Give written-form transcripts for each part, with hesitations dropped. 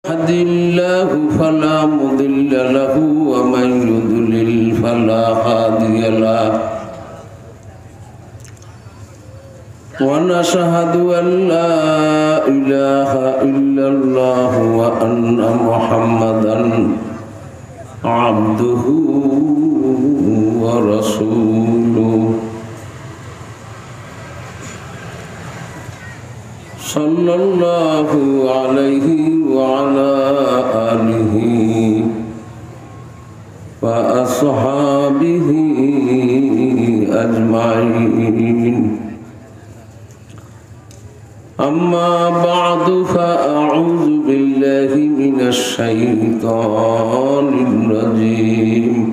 يهد الله فلا مضل له ومن يضلل فلا هادي له ونشهد أن لا إله إلا الله وأن محمدا عبده ورسوله صلى الله عليه وعلى آله وأصحابه أجمعين أما بعد فأعوذ بالله من الشيطان الرجيم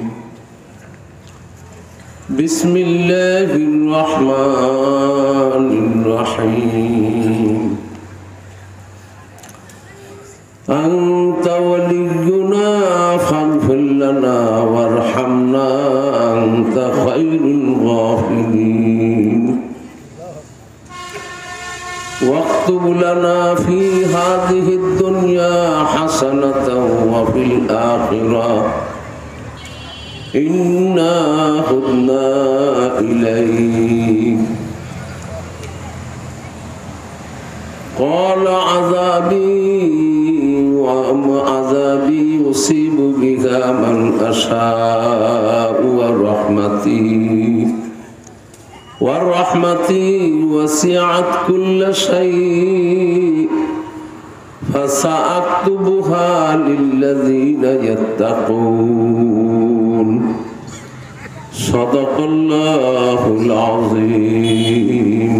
بسم الله الرحمن الرحيم أنت ولينا فاغفر لنا وارحمنا أنت خير الغافرين واكتب لنا في هذه الدنيا حسنة وفي الآخرة إنا هدنا إليك قال عذابي يصيب بها من أشاء ورحمتي وسعت كل شيء فسأكتبها للذين يتقون صدق الله العظيم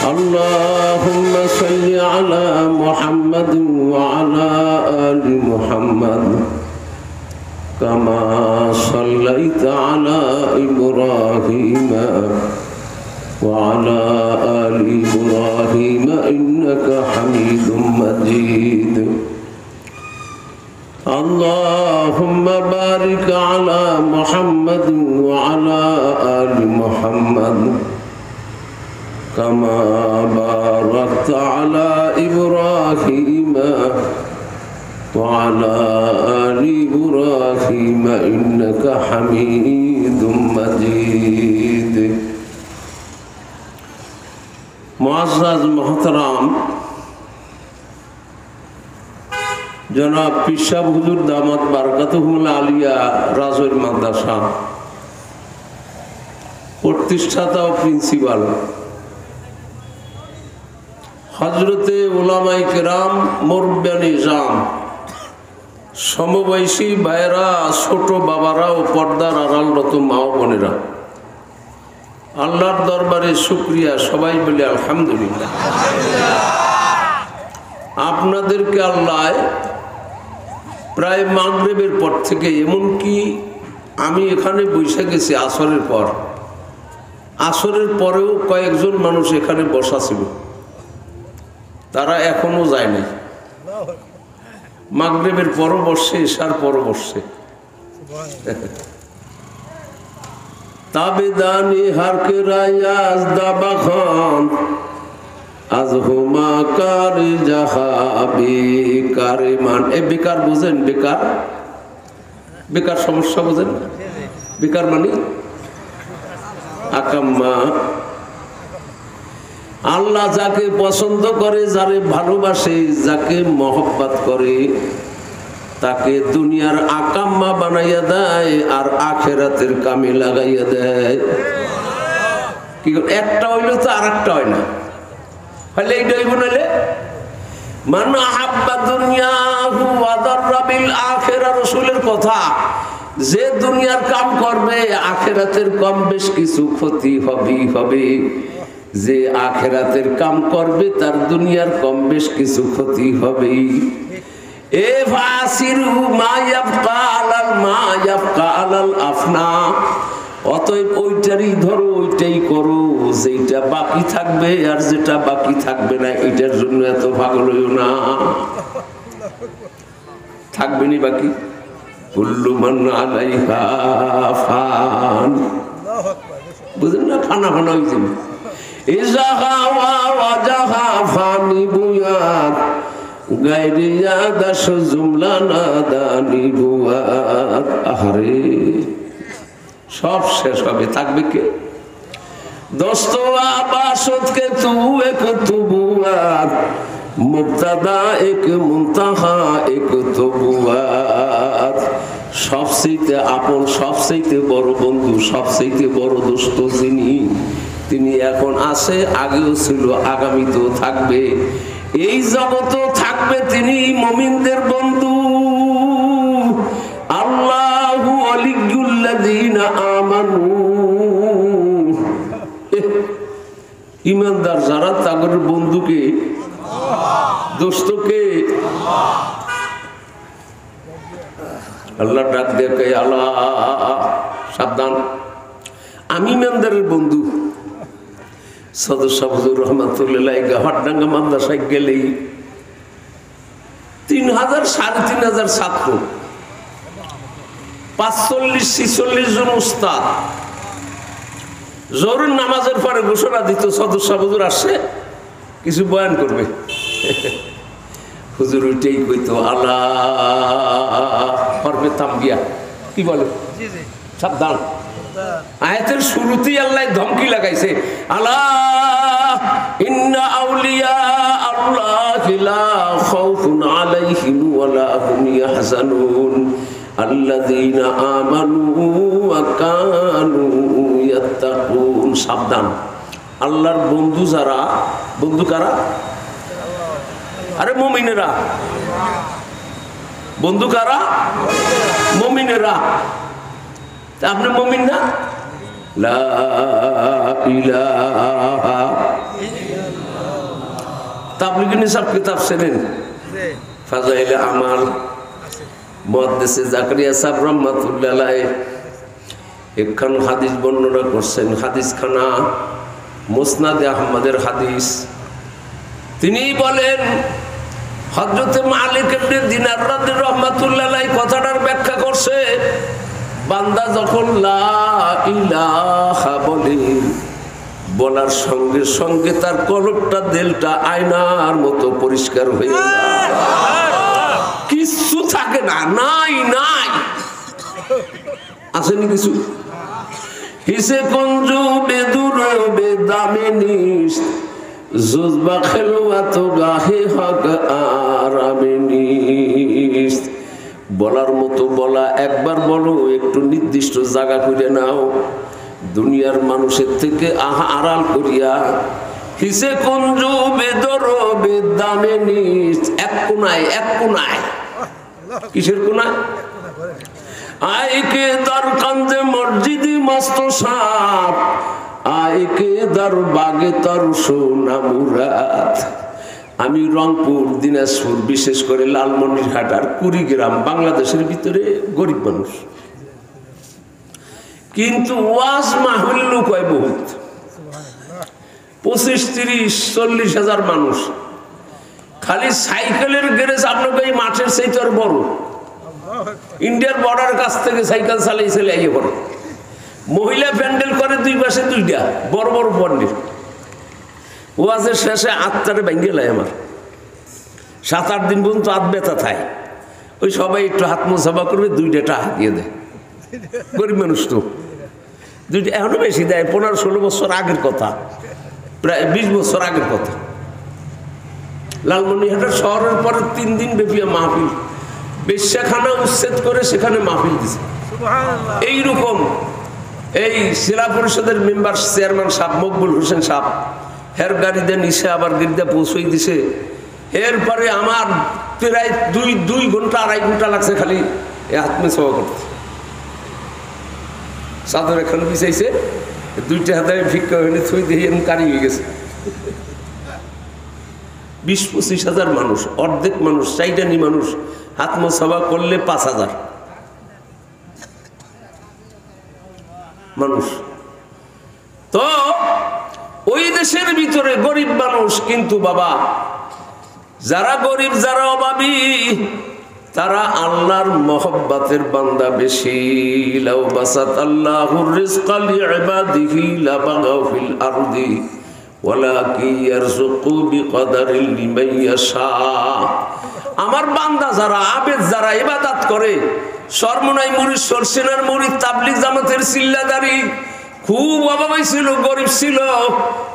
اللهم صل على محمد وعلى آل محمد كما صليت على إبراهيم وعلى آل إبراهيم إنك حميد مجيد اللهم بارك على محمد وعلى آل محمد كما باركت على إبراهيم وعلى آل إبراهيم إنك حميد مجيد معزز محترم जनाब पिशाब हुजूर दामत बारकातुहुल आलिया राजौर माद्रासा प्रतिष्ठाता और प्रिंसिपाल हजरते उलामाए किराम मुरब्बियान निजाम समबयसी भाईरा छोटो बाबारा और पर्दार आড়ালরত মা ও বোনেরা আল্লাহর দরবারে শুকরিয়া সবাই বলে আলহামদুলিল্লাহ আপনাদেরকে আল্লাহ প্রায় মাগরিবের পর থেকে এমনকি আমি এখানে বসে গেছি আসরের পর আসরের পরেও কয়েকজন মানুষ এখানে বসা ছিল তারা এখনো যায় নাই মাগরিবের পরও বসছে ইশার পরও বসছে তাবেদানি হার কে রায়াজ দাবা খান আজ হুমা কার জাহাবি কারে মান এ বেকার বুঝেন বেকার বেকার সমস্যা বুঝেন বেকার মানে আকাম্মা আল্লাহ যাকে পছন্দ করে যারে ভালোবাসে যাকে মহব্বত করে তাকে দুনিয়ার আকাম্মা বানাইয়া দেয় আর আখিরাতের কামে লাগাইয়া দেয় কি একটা হইল তো আরেকটা হয় না ফলে এইটাই বলে মান আহাব্বা দুনিয়াহু ওয়া দাররা বিল আখিরা রাসূলের কথা যে দুনিয়ার কাম করবে আখিরাতের কম বেশ কিছু ক্ষতি হবে যে আখিরাতের কাম করবে তার দুনিয়ার কম বেশ কিছু ক্ষতি হবে এ ফাসিরু মা ইয়াবকা আলাল আফনা অতএব ওইটারই ধরো ওইটাই করো যেটা বাকি থাকবে আর যেটা বাকি থাকবে না এটার জন্য এত পাগল হইও না থাকবে না বাকি কুল্লু মান আলাইহা ফান বুঝলেন না ফানা ফানা হয়েছে ইজাহা ওয়া ওয়াজাহা ফানি বুয়াত গায়রিয়া দাস জুমলা নাদানি বুয়াত। আহারে সব শেষ হবে, থাকবে কে? দস্তওয়া বাসত কে তু এক তুবুয়াত, মুবতাদা এক মুনতাহা এক তুবুয়াত। সবচেয়ে আপন, সবচেয়ে বড় বন্ধু, সবচেয়ে বড় দোস্ত যিনি, তিনি এখন আছে, আগেও ছিল, আগামীতেও থাকবে, এই জগতেও থাকবে। তিনি মুমিনদের বন্ধু। আল্লাহু ওয়ালিয়ুল্লাযীনা আমানু, ইমানদার যারা তাদের বন্ধুকে, দোস্তকে আল্লাহ ডাক দেখে, আল্লাহ সাবধান, আমি ইমানদারের বন্ধু। সদস্য হুজুর রহমাতুল্লাহ গাহারডাঙ্গা মাদ্রাসায় গেলেই 3000 3500 ছাত্র, 45-46 জন উস্তাদ। জোহরের নামাজের পরে ঘোষণা দিত, সদস্য হুজুর আসছে, কিছু বয়ান করবে। হুজুর ওইটাই কইতো, আল্লাহ পর্বে তামগিয়া, কি বলে, সাবধান। আয়াতের শুরুতেই আল্লাহ ধমকি লাগাইছে, আল্লাহ ইন্না আউলিয়া আল্লাহি লা খাউফুন আলাইহিম ওয়া লা হুম ইয়াহজানুন আল্লাযীনা আমানু ওয়া কানু ইয়াত্তাকুন। সাবধান, আল্লাহর বন্ধু যারা, বন্ধু কারা? আরে মুমিনেরা। বন্ধু কারা? মুমিনেরা। আপনি মুমিন না? লা ইলাহা তাবলীগের নিসাব কিতাব শুনেন, ফাজাইলে আমাল, মুহাদ্দিস জাকারিয়া সাহেব রাহমাতুল্লাহ আলাইহি একখান হাদিস বর্ণনা করছেন, হাদিস খানা মুসনাদে আহমদের হাদিস। তিনি বলেন, হযরত মালিক ইবনে দিনার রাদিয়াল্লাহু রাহমাতুল্লাহ আলাইহি কথাটার ব্যাখ্যা করছে, বান্দা যখন লা ইলাহা বলে, বলার সঙ্গে সঙ্গে তার কলবটা, দিলটা আয়নার মতো পরিষ্কার হয়ে যায়, কিছু থাকে না, নাই নাই আসেনি কিছু। হিসে কঞ্জু বেদুর বেদামিনিস জুজবা খেলোয়াত গাহে হক আরামিনিস। বলার মতো বলা, একবার বলো, একটু নির্দিষ্ট জায়গা করে নাও, দুনিয়ার মানুষের থেকে আড়াল করিয়া। হিসে কঞ্জু বেদর বেদামিনিস, এক কোনায়, এক কোনায়। কিসের কোনায়? আইকে দার কান্দে মসজিদি মস্ত সাপ, আইকে দার বাগে তার সোনা মুরাদ। আমি রংপুর, দিনাজপুর, বিশেষ করে লালমনিরহাট আর কুড়িগ্রাম, বাংলাদেশের ভিতরে গরিব মানুষ, কিন্তু ওয়াজ মাহফিল লোক হয় বহুত, 25-30-40 হাজার মানুষ। খালি সাইকেলের গ্যারেজ আপনাকে এই মাঠের চাইতে আর বড়, ইন্ডিয়ার বর্ডার কাছ থেকে সাইকেল চালাই চলে আইয়ে পড়ে। মহিলা প্যান্ডেল করে 2 পাশে 2টা বড় বড় প্যান্ডেল। ওয়াজের শেষে আত্মারে ভেঙে লাই আমার, 7-8 দিন পর্যন্ত হাত ব্যথা থাকে। ওই সবাই একটু হাত মোছাফা করবে, 2টা টাকা দিয়ে দেয়। গরিব মানুষ তো 2টা, এখনো বেশি দেয়, 15-16 বছর আগের কথা, প্রায় 20 বছর আগের কথা। লালমনিরহাটের শহরের পরে 3 দিন ব্যাপী মাহফিল, বেশ্যাখানা উচ্ছেদ করে সেখানে মাহফিল দিছে। এইরকম এই জেলা পরিষদের মেম্বার চেয়ারম্যান সাহেব মকবুল হোসেন সাহেব, হের গাড়িতে নিচে আবার গাড়িতে পৌঁছই দিছে। এরপরে আমার প্রায় 2 ঘন্টা 2.5 ঘন্টা লাগছে খালি হাতমে সভা করতে। চাদর এখন বিছাইছে, 2টা হাতে ভিক্ষা হয়ে থই দিয়ে কারি হয়ে গেছে। 20-25 হাজার মানুষ, অর্ধেক মানুষ, চাইটানি মানুষ আত্মসভা করলে 5000 মানুষ। তো ওই দেশের ভিতরে গরিব মানুষ, কিন্তু বাবা যারা গরিব, যারা অভাবী, তারা আল্লাহর মহব্বতের বান্দা বেশি। লাউ বাসাতাল্লাহুর রিজকা লিইবাদিহি লাবাগাউ ফিল আরদি ওয়ালাকিন ইয়ারযুকু বিকদারিল লিমান ইয়াশা। আমার বান্দা যারা আবেদ যারা ইবাদত করে, শরমনাই মুরিদ, সরসেনার মুরিদ, তাবলিগ জামাতের চিল্লাদারি, খুব অভাবই ছিল, গরিব ছিল,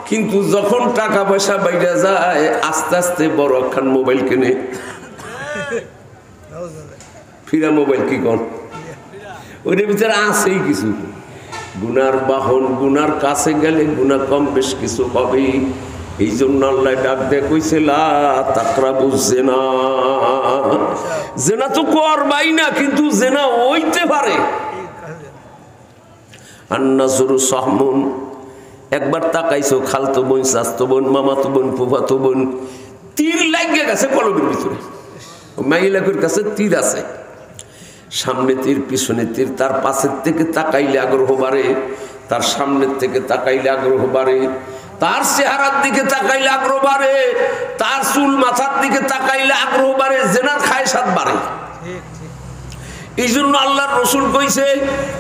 কিন্তু যখন টাকা পয়সা বাইরে যায় আস্তে আস্তে বড় একখান মোবাইল কিনে। ফিরা মোবাইল কি কন, ওইটার ভিতরে আছেই কিছু। গুনার বাহন, গুনার কাছে গেলে গুনাহ কম বেশ কিছু হবে। এই জন্য আল্লাহ ডাক দিয়ে কইছে লা তাকরাবুজ জিনা। জিনা তো করবাই না, কিন্তু জিনা হইতে পারে। আন-নাজরু সাহমুন, একবার তাকাইছো খালতো বোন, চাচতো বোন, মামাতো বোন, ফুফাতো বোন, তীর লাগিয়ে গেছে কলমের ভিতরে। মাইলাকের কাছে তীর আছে, সামনে তীর পিছনে তীর, তার পাশের থেকে তাকাইলে আগ্রহ বাড়ে, তার সামনের থেকে তাকাইলে আগ্রহ বাড়ে, তার চেহারার দিকে তাকাইলে আগ্রহ বাড়ে, তার চুল মাথার দিকে তাকাইলে আগ্রহ বাড়ে, জেনার খায়সাত বাড়ে। এই জন্য আল্লাহর রাসূল কইছে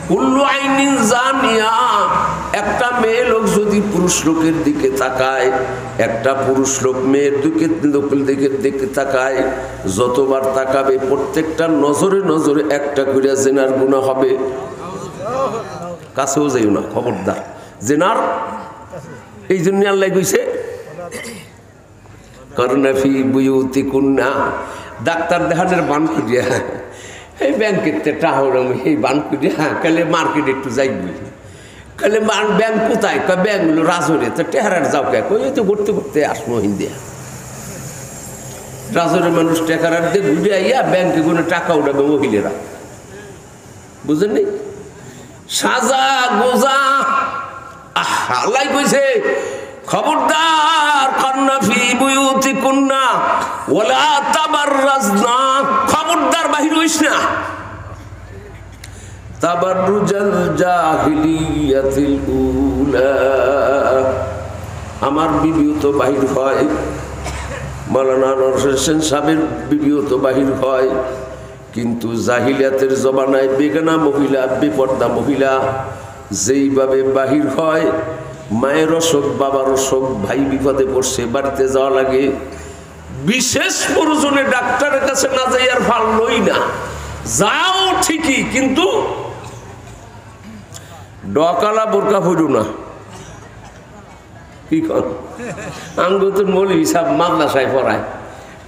কুল্লু আইনিন জানিয়া, একটা মেয়ে লোক যদি পুরুষ লোকের দিকে তাকায়, একটা পুরুষ লোক মেয়ের দিকে তাকায়, যতবার তাকাবে প্রত্যেকটা নজরে নজরে একটা করে জেনার গুনাহ হবে। কাছেও যাইও না, খবরদার জেনার। এই জন্য আল্লাহ কইছে করনা ফি বুয়ুতিকুন্না, ডাক্তার দেখানোর বান করিয়া এই ব্যাংকের টাকা এই বান করিয়া কালে মার্কেট একটু যাইবি, কালে ব্যাংক কোথায়, ব্যাংক হলো রাজরে, তো টেহারার যাও কে, কই তো ঘুরতে ঘুরতে আসবো হিন্দিয়া। রাজরের মানুষ টেকারার দিয়ে ঘুরে আইয়া ব্যাংকে কোনো টাকা উঠাবে মহিলারা, বুঝলেন নি? সাজা গোজা আল্লাহ কইছে খবরদার, কন্না ফি বুয়ুতিকুন্না ওয়ালা তাবাররাজনা, খবরদার বাহির হইস না। তাবাররুজাল জাহিলিয়াতিল উলা, আমার বিবিও তো বাহির হয়, মাওলানা নরসির হোসেন সাহেবের বিবিও তো বাহির হয়, কিন্তু জাহিলিয়াতের জমানায় বেগানা মহিলা, বেপর্দা মহিলা যেইভাবে বাহির হয়, মায়ের অসুখ, বাবার অসুখ, ভাই বিপদে পড়ছে, বাড়িতে যাওয়া লাগে, বিশেষ প্রয়োজনে ডাক্তারের কাছে না যাই আর ভালোই না, যাও ঠিকই, কিন্তু ডকালা বোরকা হইল না। কি কর আঙ্গুতুন মৌলভী সাহেব মাদ্রাসায় পড়ায়,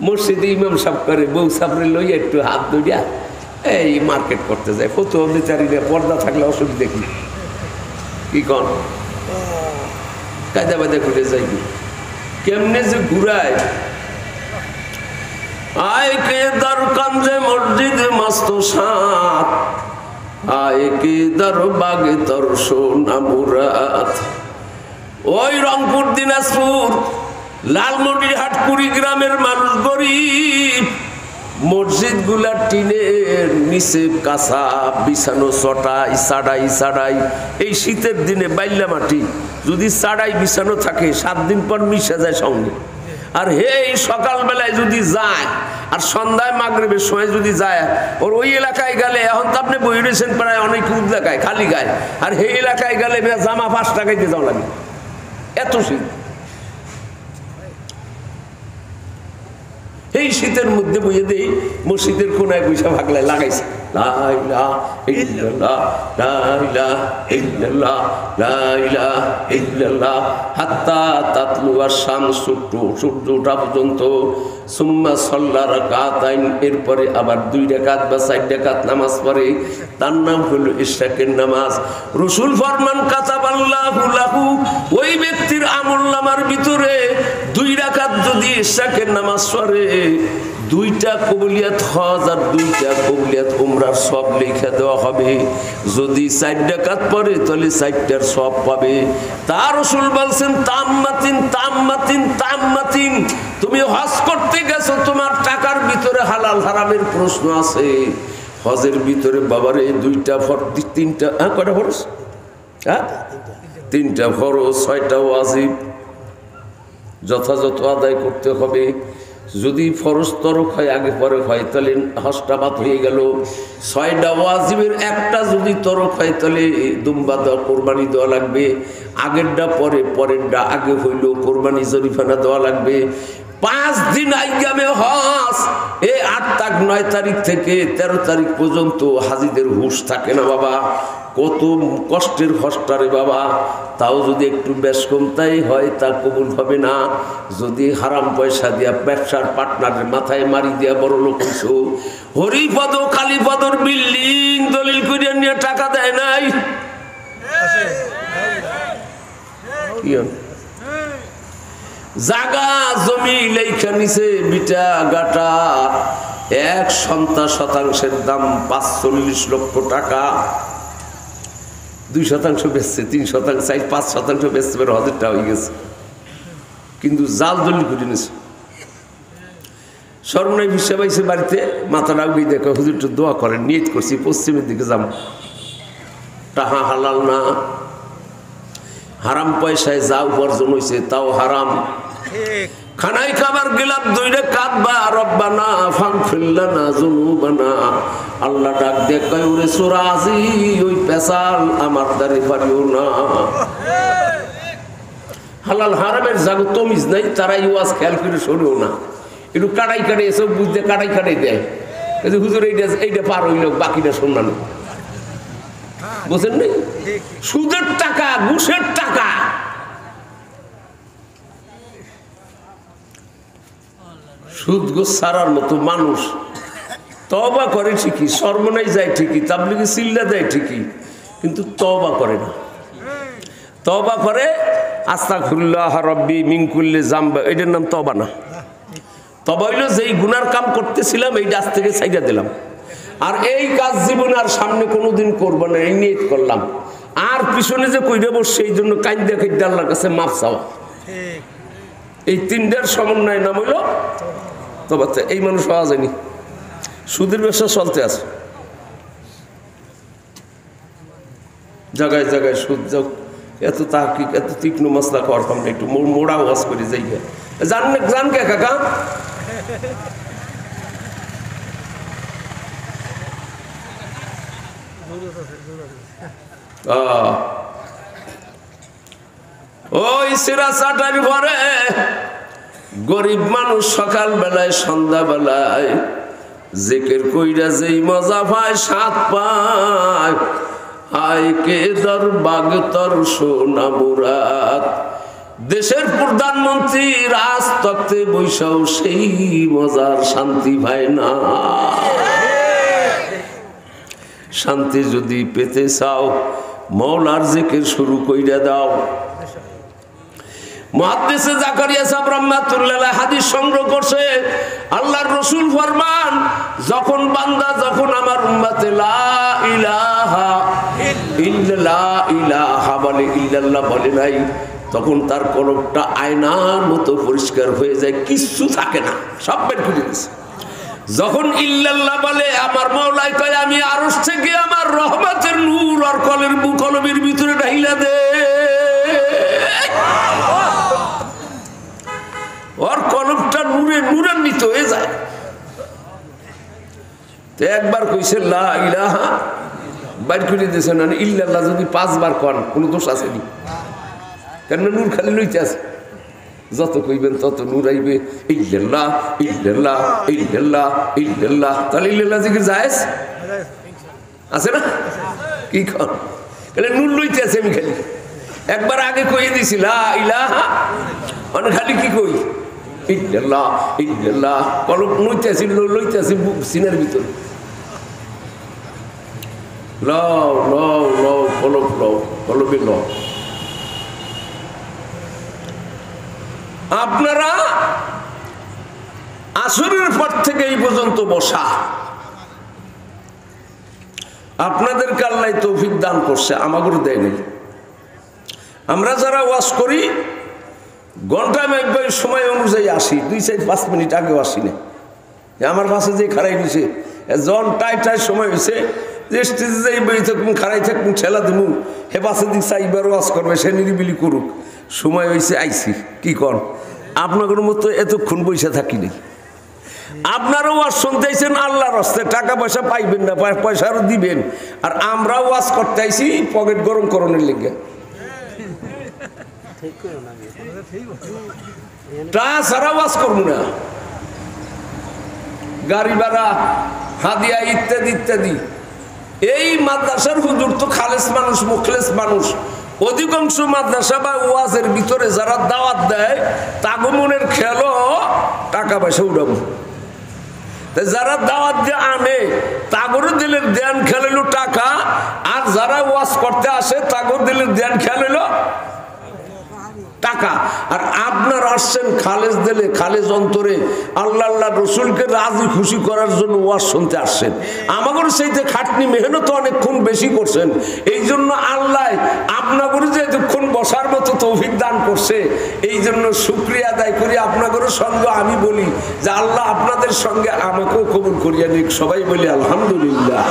মসজিদে ইমাম সাহেব করে, বউ সাহেবরে লইয়া একটু হাত ধরিয়া এই মার্কেট করতে যায়। কত বিচারিরা পর্দা থাকলে অসুবিধা কি? কি কন কায়দা বায়দা করে যাইবি, কেমনে যে ঘুরায়। আয় কে দর কঞ্জে মসজিদ মস্ত সাত, আয় কে দর বাগে তর সোনা মুরাত। ওই রংপুর, দিনাজপুর, লালমনিরহাট, কুড়িগ্রামের মানুষ গরিব, মসজিদ গুলা টিনের নিচে কাঁচা বিছানো, চটাই সাড়াই সাড়াই। এই শীতের দিনে বাইলা মাটি যদি সাড়াই বিছানো থাকে 7 দিন পর মিশে যায় সঙ্গে। আর এই সকালবেলায় যদি যায় আর সন্ধ্যায় মাগরিবের সময় যদি যায়, ওর ওই এলাকায় গেলে, এখন তো আপনি বই রয়েছেন প্রায় অনেক এলাকায় খালি গায়ে, আর এই এলাকায় গেলে জামা 5 টাকায় দিয়ে যাওয়া লাগে, এত শীত। এই শীতের মধ্যে বইয়ে দেই মসজিদের কোনায় বৈশা ভাগলায় লাগাইছে লা ইলাহা ইল্লাল্লাহ, লা ইলাহা ইল্লাল্লাহ, লা ইলাহা ইল্লাল্লাহ, হাত্তা তাতলু আশ-শামসু, সূর্য ওঠা পর্যন্ত। সুম্মা সাল্লা রাকাতাইন, এরপরে আবার 2 রাকাত বা 4 রাকাত নামাজ পড়ে, তার নাম হলো ইশরাকের নামাজ। রাসূল ফরমান কাতাবাল্লাহু লাহু, ওই ব্যক্তির আমলনামার ভিতরে 2 রাকাত যদি ইশরাকের নামাজ পড়ে, 2টা কবুলিয়াত হজ আর 2টা কবুলিয়াত উমরার সব লিখে দেওয়া হবে। যদি 4 রাকাত পড়ে তাহলে 4টার সব পাবে। তার রাসূল বলছেন তাম্মাতিন তাম্মাতিন তাম্মাতিন, তুমি হজ করতে গেছো, তোমার টাকার ভিতরে হালাল হারামের প্রশ্ন আছে। হজের ভিতরে বাবারে 2টা ফরজ, 3টা কয়টা ফরজ? 3টা ফরজ, 6টা ওয়াজিব যথাযথ আদায় করতে হবে। যদি ফরজ তরক হয় আগে পরে হয় তাহলে হজটা বাদ হয়ে গেল। 6টা ওয়াজিবের একটা যদি তরক হয় তাহলে দুম্বা দেওয়া কোরবানি দেওয়া লাগবে। আগেরটা পরে, পরেরটা আগে হইল কোরবানি জরিফানা দেওয়া লাগবে। 5 দিন আইয়ামে হজ, এই 8 তারিখ 9 তারিখ থেকে 13 তারিখ পর্যন্ত হাজিদের হুঁশ থাকে না বাবা। কত কষ্টের হজটারে বাবা। তাও যদি একটু বেশ কমতাই হয় তা কবুল হবে না। যদি হারাম পয়সা দিয়া ব্যবসার পার্টনারের মাথায় মারি দিয়া বড় লোক হইছো, হরিপদ কালীপদর বিল্ডিং দলিল করিয়া নিয়ে টাকা দেয় নাই, জাগা জমি লেখা নিছে বিটা গাটা, 1 শতাংশের দাম 45 লক্ষ টাকা। 2% বেচছে, 3%, 4-5% বেচতে পারে, হজেরটা হয়ে গেছে। কিন্তু জাল দলিল করে নিছে। সর্বনাই বিশ্বা পাইছে বাড়িতে, মাথা রাখবি দেখো হুজুর একটু দোয়া করেন, নিয়ত করছি পশ্চিমের দিকে যাম। টাহা হালাল না, হারাম পয়সায় যা উপার্জন হয়েছে তাও হারাম। খানাই খাবার গেলাম দইরে কাঁদবা, রব্বানা ফাগফির লানা যুনুবানা। আল্লাহ ডাক দেখায় ওরে সুরাজি, ওই পেশাল আমার দ্বারে পারিও না। হালাল হারামের জাগো তমিজ নাই, তারাই ওয়াজ খেয়াল করে শোনেও না। একটু কাটাই কাটে এসব বুঝতে কাটাই কাটাই দেয়, হুজুর এইটা পার হইল, বাকিটা শোনানো বুঝেন নাই। সুদের টাকা, ঘুষের টাকা, সুদ ঘুষ ছাড়ার মতো মানুষ। তওবা করে ঠিকই, সর্বনাই যায় ঠিকই, তাবলিগে চিল্লা দেয় ঠিকই, কিন্তু তওবা করে না। তওবা করে আস্তাগফিরুল্লাহ রাব্বি মিন কুল্লি যামব, এটার নাম তওবা না। তওবা হইল যেই গুনার কাম করতেছিলাম এইটা আজ থেকে ছাইড়া দিলাম, আর এই কাজ জীবনে আর সামনে কোনোদিন করবো না, এই নিয়ত করলাম। আর পিছনে যে কইরে বসছে এই জন্য কাইন্দা কাইন্দা আল্লাহর কাছে মাফ চাওয়া। এই 3টার সমন্বয় নাম হইল তওবা। এই মানুষ পাওয়া যায়নি, সুদের ব্যবসা চলতে আছে, জায়গায় জায়গায় সুদ যাও। এত তাহকিক, এত তীক্ষ্ণ মশলা খাওয়ার কাম না, একটু মোড়া ওয়াজ করে যাই। জান কে কাকা? ওই সিরা চাটার পরে গরিব মানুষ সকাল বেলায় সন্ধ্যা বেলায় জিকির কইরা যেই মজা পায়, স্বাদ পায়, হায় কে দর বাগ তর সোনা মুরাদ। দেশের প্রধানমন্ত্রী রাজতক্তে বৈশাও সেই মজার শান্তি পায় না। শান্তি যদি পেতে চাও মওলার জিকির শুরু কইরা দাও। মুহাদ্দিসে জাকারিয়া সাহেব রাহমাতুল্লাহ আলাইহি হাদিস সংগ্রহ করছে, আল্লাহর রাসূল ফরমান, যখন বান্দা যখন আমার উম্মতে লা ইলাহা ইল্লাল্লাহ ইলাহা বলে, ইল্লাল্লাহ বলে নাই, তখন তার কলবটা আয়নার মতো পরিষ্কার হয়ে যায়, কিচ্ছু থাকে না, সব বের করে দিয়েছে। যখন ইল্লাল্লাহ বলে, আমার মাওলাই কয় আমি আরশ থেকে আমার রহমতের নূর আর কলবের ভিতরে ঢাইলা দে। ওর কলবটা নূরে নূরান্বিত হয়ে যায়। তো একবার কইছে লা ইলাহা, বাইর করে দিয়েছে না। ইল্লাল্লাহ যদি 5 বার কন কোনো দোষ আসেনি, কেন নূর খালি লইতে আছে, যত কইবেন তত নূর আইবে। ইল্লাল্লাহ ইল্লাল্লাহ ইল্লাল্লাহ ইল্লাল্লাহ, তাহলে ইল্লাল্লাহ জিকির জায়েজ আছে না? কি কর তাহলে নূর লইতে আছে। আমি খালি একবার আগে কইয়ে দিছি লা ইলাহা, মানে খালি কি কই ইল্লাল্লাহ ইল্লাল্লাহ, কলব লইতে আছে, লইতে আছে সিনার ভিতরে। লও লও লও কলব লও, কলবে লও। আপনারা আসরের পর থেকে এই পর্যন্ত বসা, আপনাদেরকে আল্লাহ তৌফিক দান করছে, আমাদের দেয় নাই। আমরা যারা ওয়াজ করি ঘন্টা একবার সময় অনুযায়ী আসি, 2-5 মিনিট আগেও আসি না। আমার পাশে যে খারাই দিছে জন টাই সময় হয়েছে, যে স্টেজে যাই বই থাকুন খারাই থাকুন ঠেলা দিমু, হে পাশে দিক চাইবার ওয়াজ করবে, সে নিরিবিলি করুক, সময় হয়েছে আইসি। কি কর আপনাদের মতো এতক্ষণ বসে থাকি নাই, আপনারাও ওয়াজ শুনতেছেন আল্লাহর রাস্তায়, টাকা পয়সা পাইবেন না, পয়সারও দিবেন। আর আমরাও ওয়াজ করতে আইছি পকেট গরম করণের লেগে, টাকা ছাড়া ওয়াজ করবো না। গাড়ি ভাড়া, হাদিয়া ইত্যাদি ইত্যাদি। এই মাদ্রাসার হুজুর তো খালেস মানুষ, মুখলেস মানুষ। অধিকাংশ মাদ্রাসা বা ওয়াজের ভিতরে যারা দাওয়াত দেয় তাগমনের খেলো টাকা পয়সা উঠাবো। যারা দাওয়াত দিয়ে আনে তাগর দিলের ধ্যান খেলালো টাকা, আর যারা ওয়াজ করতে আসে তাগর দিলের ধ্যান খেলালো টাকা। আর আপনার আসছেন খালেজ দিলে, খালেজ অন্তরে আল্লাহ আল্লাহ রসুলকে রাজি খুশি করার জন্য ওয়াজ শুনতে আসছেন। আমাদের সেইতে খাটনি মেহনত অনেকক্ষণ বেশি করছেন, এই জন্য আল্লাহ আপনাদের যে এতক্ষণ বসার মতো তৌফিক দান করছে, এই জন্য শুকরিয়া আদায় করি। আপনাদের সঙ্গে আমি বলি যে আল্লাহ আপনাদের সঙ্গে আমাকেও কবুল করিয়া নিক। সবাই বলি আলহামদুলিল্লাহ।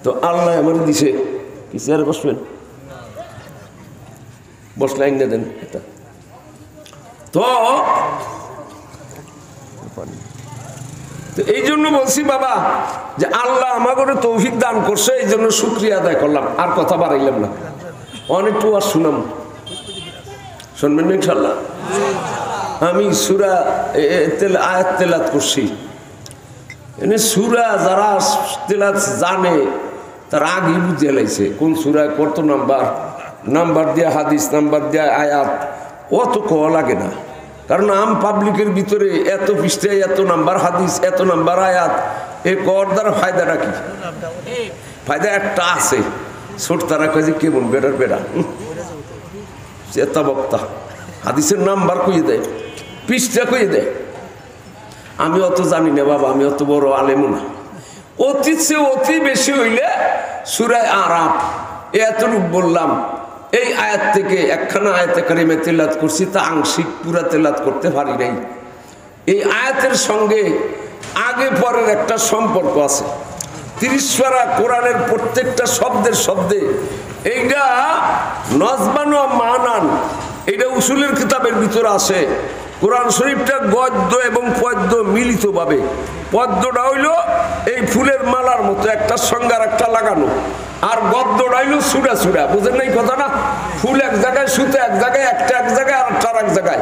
তো আল্লাহ আমার দিছে কি চেয়ারে বসবেন, বসলে আইন দেন এটা। তো এই জন্য বলছি বাবা যে আল্লাহ আমাকে তৌফিক দান করছে, এই জন্য শুকরিয়া আদায় করলাম। আর কথা বাড়াইলাম না, অনেকটু আর শুনাম, শুনবেন ইনশাল্লাহ। আমি সূরা আয়াত তেলাওয়াত করছি। এনে সূরা যারা তেলাওয়াত জানে তারা আগে বুঝে লাইছে কোন সূরায় কত নাম্বার দিয়া হাদিস, নাম্বার দিয়া আয়াত, অত কোয়া লাগে না। কারণ আম পাবলিকের ভিতরে এত পৃষ্ঠায় এত নাম্বার হাদিস, এত নাম্বার আয়াত, এই কর দ্বারা ফায়দাটা কি? ফায়দা একটা আছে, ছোট তারা কয়ে যে কেমন বেড়ার বেড়া চেতা বক্তা, হাদিসের নাম্বার কইয়ে দেয়, পৃষ্ঠা কইয়ে দেয়। আমি অত জানি না বাবা, আমি অত বড় আলেমও না। অতীত সে অতি বেশি হইলে সূরা আরাফ এতটুকু বললাম। এই আয়াত থেকে একখানা আয়াতে কারিমা তেলাওয়াত করছি, তা আংশিক, পুরা তেলাওয়াত করতে পারি নাই। এই আয়াতের সঙ্গে আগে পরের একটা সম্পর্ক আছে। 30 পারা কোরআনের প্রত্যেকটা শব্দের শব্দে এইটা নজমান ও মানান, এইটা উসুলের কিতাবের ভিতরে আছে। কোরআন শরীফটা গদ্য এবং পদ্য মিলিতভাবে, পদ্যটা হইল এই ফুলের মালার মতো একটার সঙ্গে আর একটা লাগানো, আর গদ্যটা হইল সুরা সুরা, বুঝেন না এই কথা না? ফুল এক জায়গায়, সুতো এক জায়গায়, একটা এক জায়গায় আর একটা এক জায়গায়,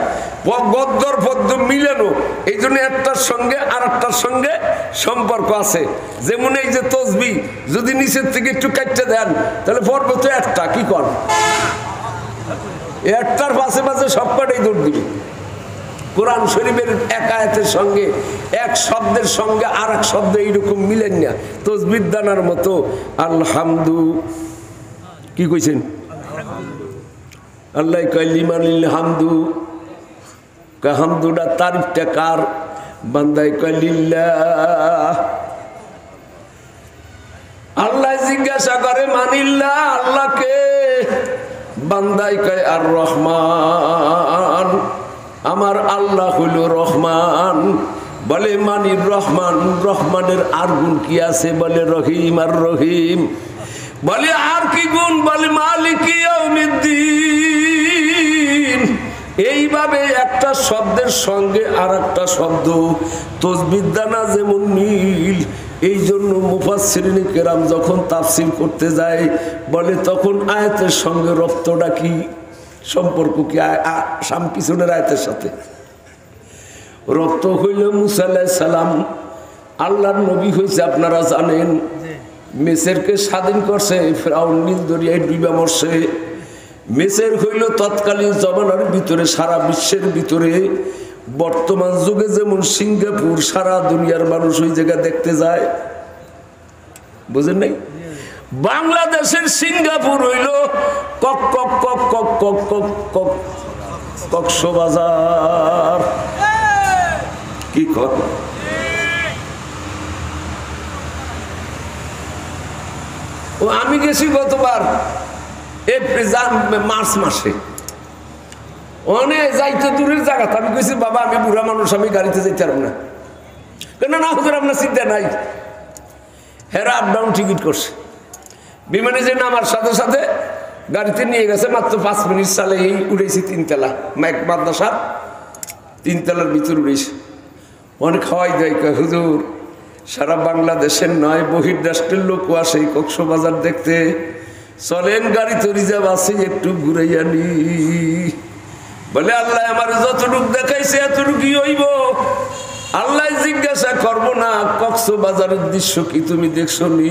গদ্যর পদ্য মিলানো। এই জন্য একটার সঙ্গে আর একটার সঙ্গে সম্পর্ক আছে। যেমন এই যে তসবিহ যদি নিচের থেকে একটু কাটতে দেন তাহলে পর্ব তো একটা, কি কর একটার পাশে পাশে সব কটাই দৌড় দিবে। কোরআন শরীফের এক আয়াতের সঙ্গে এক শব্দের সঙ্গে আর এক শব্দ এইরকম মিলেন না, তসবিহ দানার মতো। আলহামদু কি কইছেন? আল্লাহ কালিমানিল হামদু, হামদুটা তারিফটা কার? বান্দাই কালিল্লাহ। আল্লাহ জিজ্ঞাসা করে মানিল্লাহ, আল্লাহকে। বান্দাই কয় আর রহমান, আমার আল্লাহ হইল রহমান। বলে মানির রহমান, রহমানের আর গুণ কি আছে? বলে রহিম আর রহিম। বলে আর কি গুণ? বলে মালিক ইয়াউমিদ্দিন। এইভাবে একটা শব্দের সঙ্গে আর একটা শব্দ তসবিহ দানা যেমন মিল, এই জন্য মুফাসসিরিন কেরাম যখন তাফসীর করতে যায় বলে তখন আয়াতের সঙ্গে রপ্তটা কি, সম্পর্ক কি পিছনের আয়াতের সাথে? রক্ত হইল মুসা আলাইহিস সালাম, আল্লাহর নবী হয়েছে আপনারা জানেন। মিসরকে স্বাধীন করছে, ফেরাউন নীল দরিয়ায় ডুবে মরছে। মিসর হইল তৎকালীন জমানার ভিতরে, সারা বিশ্বের ভিতরে বর্তমান যুগে যেমন সিঙ্গাপুর, সারা দুনিয়ার মানুষ ওই জায়গা দেখতে যায়, বুঝেন নাই? বাংলাদেশের সিঙ্গাপুর হইল কক্সবাজার। কি কথা? ও আমি গেছি গতবার মার্চ মাসে, অনেক যাইতে দূরের জায়গা। আমি কইছি বাবা আমি বুড়া মানুষ, আমি গাড়িতে যাইতে পারবো না। কেন না হুজুর আপনার চিন্তা নাই। হেরা আপ ডাউন টিকিট করছে, বিমানে যে নামার সাথে সাথে গাড়িতে নিয়ে গেছে, মাত্র 5 মিনিট চালে এই উড়েছি 3 তলা মাদ্রাসার 3 তলার ভিতর উঠেছে, অনেক খাওয়াই দেয়। হুজুর সারা বাংলাদেশের নয় বহির্রাষ্ট্রের লোকও আসে কক্সবাজার দেখতে, চলেন গাড়ি তো রিজার্ভ আছে একটু ঘুরে আনি। বলে আল্লাহ আমার যতটুক দেখাইছে এতটুকুই হইব। আল্লাহ জিজ্ঞাসা করবো না কক্সবাজারের দৃশ্য কি তুমি দেখছো নি?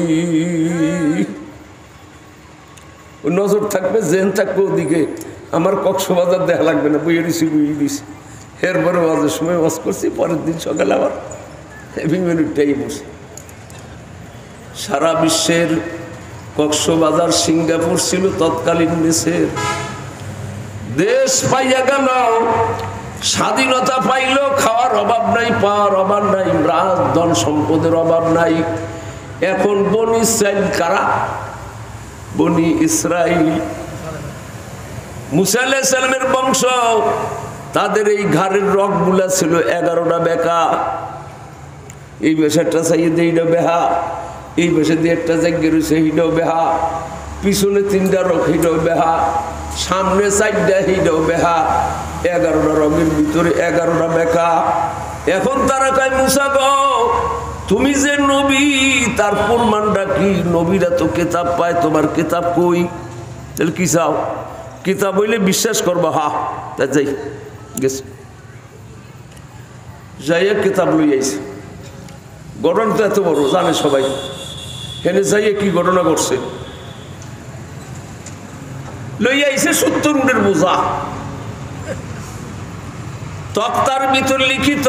নজর থাকবে, জেন থাকবে ওদিকে। আমার কক্সবাজার দেখা লাগবে না, বইয়ে দিছি বুঝিয়ে দিছি। এরপরে ওয়াজের সময় ওয়াজ করছি, পরের দিন সকালে আবার মিনিটটাই বসে। সারা বিশ্বের কক্সবাজার সিঙ্গাপুর ছিল তৎকালীন দেশের দেশ। পাইয়া গেল স্বাধীনতা পাইল, খাওয়ার অভাব নাই, পাওয়ার অভাব নাই, রাজ ধন সম্পদের অভাব নাই। এখন বনি ইসরাইল কারা? বনি ইসরাইল, মুসা আলাইহিস সালামের বংশ। তাদের এই ঘাড়ের রক গুলা ছিল 11টা বেকা। এই বেশাটা চাইয়ে দিয়ে এইটা বেহা, এই বেশে দিয়ে একটা জায়গায় রয়েছে হিটাও বেহা, পিছনে 3টা রক হিটাও বেহা, সামনে 4টা হিটাও বেহা। 11টা রঙের ভিতরে 11টা বেকা। এখন তারা কয় মুসা গো তুমি যে নবী, তার প্রমাণটা কি? নবীরা তো কিতাব পায়, তোমার কিতাব কই? তাহলে কি চাও? কিতাব হইলে বিশ্বাস করবো। হা তা যাই গেছে, যাইয়া কিতাব লই আইছে। ঘটনা তো এত বড় জানে সবাই। এখানে যাইয়া কি ঘটনা ঘটছে? লইয়া আইছে 70 উটের বোঝা, তক্তার ভিতর লিখিত।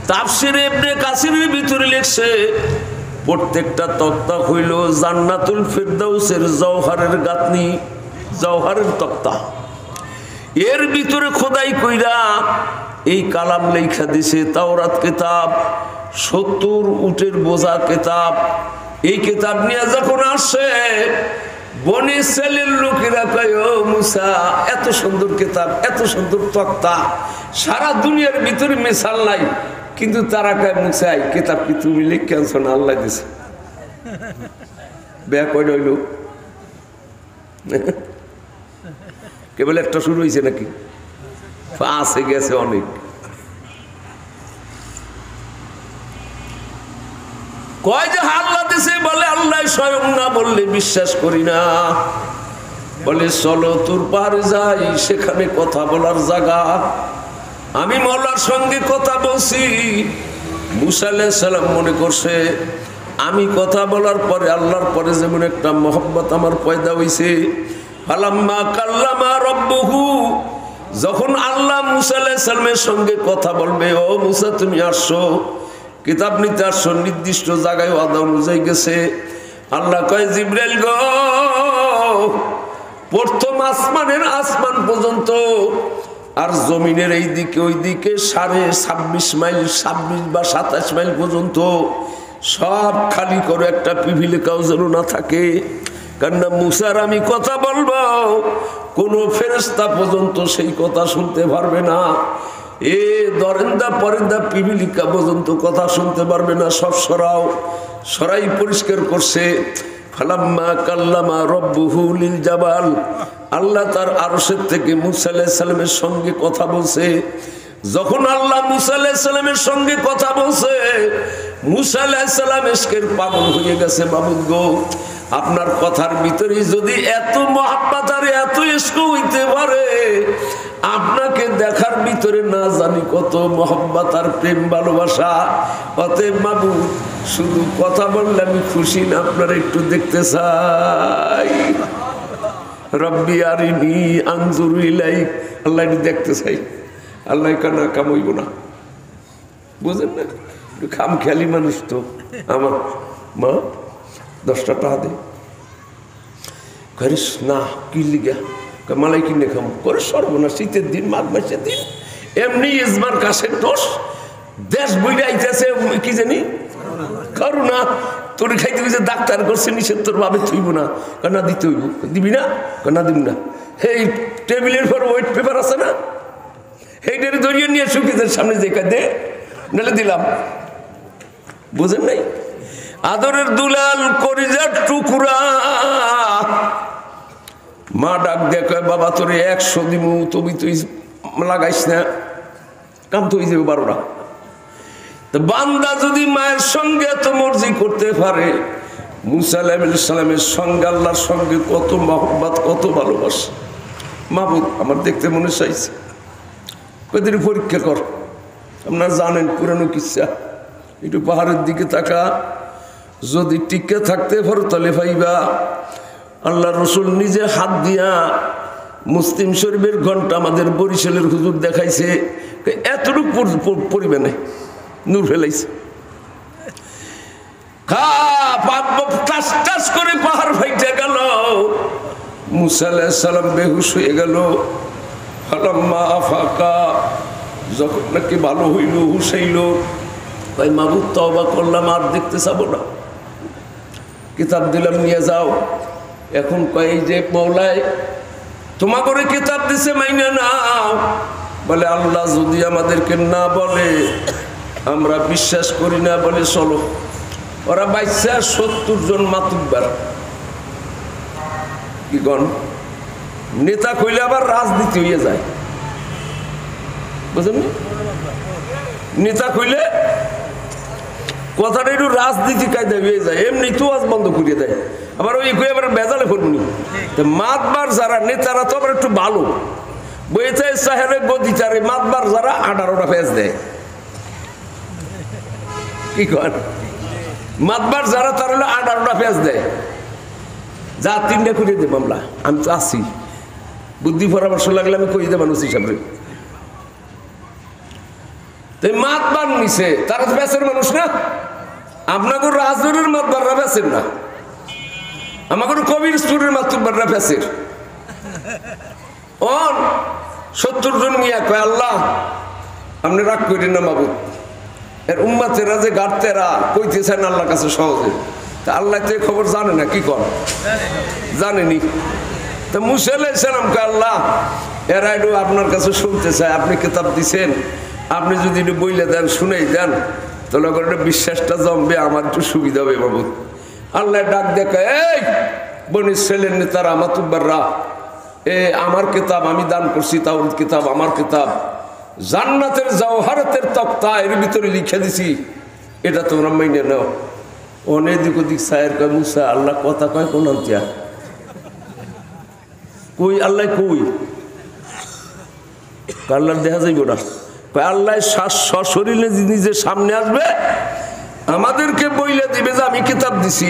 তাফসিরে ইবনে কাসিরের ভিতরে লিখছে প্রত্যেকটা তক্তা হইল জান্নাতুল ফিরদাউসের জওহারের গাঁথনি, জওহারের তক্তা। এর ভিতরে খোদাই কইরা এই কালাম লেখা দিছে তাওরাত কিতাব, 70 উটের বোঝা কিতাব। এই কিতাব নিয়ে যখন আসে বনি ইসরাইলের লোকেরা কয় ও মুসা এত সুন্দর কিতাব, এত সুন্দর তক্তা, সারা দুনিয়ার ভিতরে মিশাল নাই। কিন্তু তারা কয় মুসা এই কিতাব কি তুমি লিখে আনছো না আল্লাহ দিছে? বেয়া কয় হইল কেবল একটা শুরু হয়েছে নাকি? আছে গেছে অনেক। কয় যে আল্লাহ দিছে, বলে আল্লাহ স্বয়ং না বললে বিশ্বাস করি না। বলে চলো তোর পারে যাই, সেখানে কথা বলার জায়গা। আমি মওলার সঙ্গে কথা বলছি। মুসা আলাইহিস সালাম মনে করছে আমি কথা বলার পরে আল্লাহর পরে যেমন একটা মহব্বত আমার পয়দা হইছে। ফালাম্মা কাল্লামা রব্বুহু, যখন আল্লাহ মুসা আলাইহিস সালামের সঙ্গে কথা বলবে, ও মুসা তুমি আসছো, কিতাব নিতে আসছো, নির্দিষ্ট জায়গায় ওয়াদা অনুযায়ী গেছে। আল্লাহ কয় জিবরাইল গো, প্রথম আসমানের আসমান পর্যন্ত আর জমিনের এই দিকে ওই দিকে 26.5 মাইল, 26 বা 27 মাইল পর্যন্ত সব খালি করে, একটা পিভিলিকাও যেন না থাকে। কেননা মুসার আমি কথা বলবো, কোনো ফেরেশতা পর্যন্ত সেই কথা শুনতে পারবে না। এ দরেন্দা পরেন্দা পিভিলিকা পর্যন্ত কথা শুনতে পারবে না। সব সরাই পরিষ্কার করছে। ফালাম্মা কাল্লামা রব্বুহু লিল জাবাল, আল্লাহ তার আরশের থেকে মুসা আলাইহিস সালামের সঙ্গে কথা বলছে। যখন আল্লাহ মুসা আলাইহিস সালামের সঙ্গে কথা বলছে, মুসা আলাইহিস সালাম ইশকের পাগল হয়ে গেছে। মাবুদ গো, আপনার কথার ভিতরে যদি এত মহব্বত আর এত ইশক হইতে পারে, আপনাকে দেখার ভিতরে না জানি কত মহব্বত আর প্রেম ভালোবাসা। অতএব মাবুদ, শুধু কথা বললে আমি খুশি না, আপনারা একটু দেখতে চাই। রব্বি আরিনি আনজুরু ইলাইক, আল্লাহ দেখতে চাই। আল্লাহ কানা কামইব না, বুঝেন না? খাম খেয়ালি মানুষ তো। আমার মা 10টা টাকা দে, করিস না কি লিগা? মালাই কিনে খাম করে সর্বনা, শীতের দিন, মাঘ মাসের দিন, এমনি ইজমার কাশের দোষ, দেশ বইলে আইতেছে কি জানি করুণা। তোর খাইতে যে ডাক্তার করছে নিষেধ, তোর ভাবে থইব না, কেনা দিতে হইব, দিবি না? কেনা দিবি না? এই টেবিলের পর ওয়েট পেপার আছে না, এইটারে ধরিয়ে নিয়ে সুখীদের সামনে দেখা দে, নাহলে দিলাম। বুঝেন নাই? আদরের দুলাল, কলিজার টুকরা। মা ডাক দেখ, বাবা তোরে 100 দিমু, তুমি তুই লাগাইস না। কাম তো হয়ে যাবে 12টা। তো বান্দা যদি মায়ের সঙ্গে এত মর্জি করতে পারে, মুসা আলাইহিস সালামের সঙ্গে আল্লাহর সঙ্গে কত মহব্বত, কত ভালোবাসা। মাহবুব আমার দেখতে মনে চাইছে, কদিন পরীক্ষা কর। আপনারা জানেন পুরানো কিচ্ছা, একটু পাহাড়ের দিকে তাকা, যদি টিকে থাকতে পারো তাহলে পাইবা। আল্লাহ রসুল নিজে হাত দিয়া মুসলিম শরীফের ঘন্টা আমাদের বরিশালের হুজুর দেখাইছে, এতটুকু পরিমাণে নূর ফেলাইছে। টাস করে পাহাড় ফাইটে গেল, মুসা আলাইহিস সালাম বেহুশ হয়ে গেল। ফালাম্মা আফাকা, যখন নাকি ভালো হইল, হুশ হইল, তাই মাবুদ তওবা করলাম, আর দেখতে চাবো না, কিতাব দিলাম নিয়ে যাও। এখন কয় যে মওলায় তোমার করে কিতাব দিছে মাইনা নাও। বলে আল্লাহ যদি আমাদেরকে না বলে আমরা বিশ্বাস করি না, বলে চলো। ওরা 70 জন মাতুব্বার, কি গণ নেতা কইলে আবার রাজনীতি হয়ে যায়, বুঝলেন? নেতা কইলে কথাটা একটু রাজনীতি কায়দা হয়ে যায়, এমনি তো আজ বন্ধ করিয়ে দেয়, আবার ওই কই আবার বেজালে করবনি। মাতবার যারা নেতারা তো আবার একটু ভালো বইতে সাহেবে গদিচারে, মাতবার যারা 18টা ফেস দেয়, কি কর মাতবার যারা তার হলো 18টা ফেস দেয়, যা 3টা করিয়ে দেব মামলা। আমি তো আছি, বুদ্ধি পরামর্শ লাগলে আমি কই দেব মানুষ হিসাবে। মাতবার নিছে তারা বেচের মানুষ না, আপনাকে রাজনীতির মাতবাররা বেচেন না, আমাকে কবির স্টুরের মাতবাররা বেচের। 70 জন মিয়া কয় আল্লাহ আপনি রাগ করেন না মাবুদ, এর উম্মাতেরা যে গাড়তেরা কইতেছেন আল্লাহর কাছে সহজে, তা আল্লাহ তো খবর জানে না, কি কর জানেনি। তা মুসা আলাইহিস সালাম কয় আল্লাহ এরা একটু আপনার কাছে শুনতে চায়, আপনি কিতাব দিছেন, আপনি যদি একটু বইলে দেন, শুনেই দেন, তাহলে করে বিশ্বাসটা জমবে, আমার একটু সুবিধা হবে বাবু। আল্লাহ ডাক দেখে, এই বনি ইসরাইলের নেতারা মাতুব্বাররা, আমার কিতাব আমি দান করছি, তাওরাত কিতাব আমার কিতাব, জান্নাতের জাওহারাতের তক্তা এর ভিতরে লিখে দিছি, এটা তোমরা মাইনে নাও। অনেক দিক ওদিক সায়ের কয় মুসা আল্লাহ কথা কয় কোন আনতিয়া কই, আল্লাহ কই, আল্লাহ দেখা যাইব না। আল্লাহ সশরীরে নিজের সামনে আসবে, আমাদেরকে বইলে দিবে যে আমি কিতাব দিছি,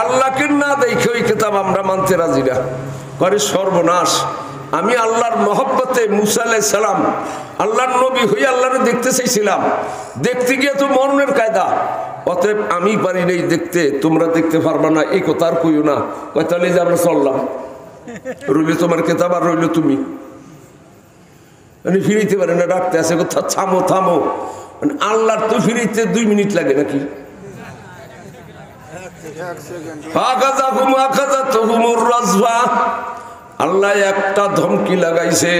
আল্লাহকে না দেখে ওই কিতাব আমরা মানতে রাজি না। করে সর্বনাশ, আমি আল্লাহর মহব্বতে মুসা আলাইহিস সালাম আল্লাহর নবী হয়ে আল্লাহরে দেখতে চাইছিলাম, দেখতে গিয়ে তো মরণের কায়দা, অতএব আমি পারি নাই দেখতে, তোমরা দেখতে পারবা না, এই কথা আর কইও না। কয় তাহলে যে আমরা চললাম, রইল তোমার কিতাব আর রইল তুমি, ফিরিতে পারে না, ডাকতে আছে কোথা, থামো থামো। আল্লাহর তো ফিরিতে 2 মিনিট লাগে নাকি? আল্লাহ একটা ধমকি লাগাইছে,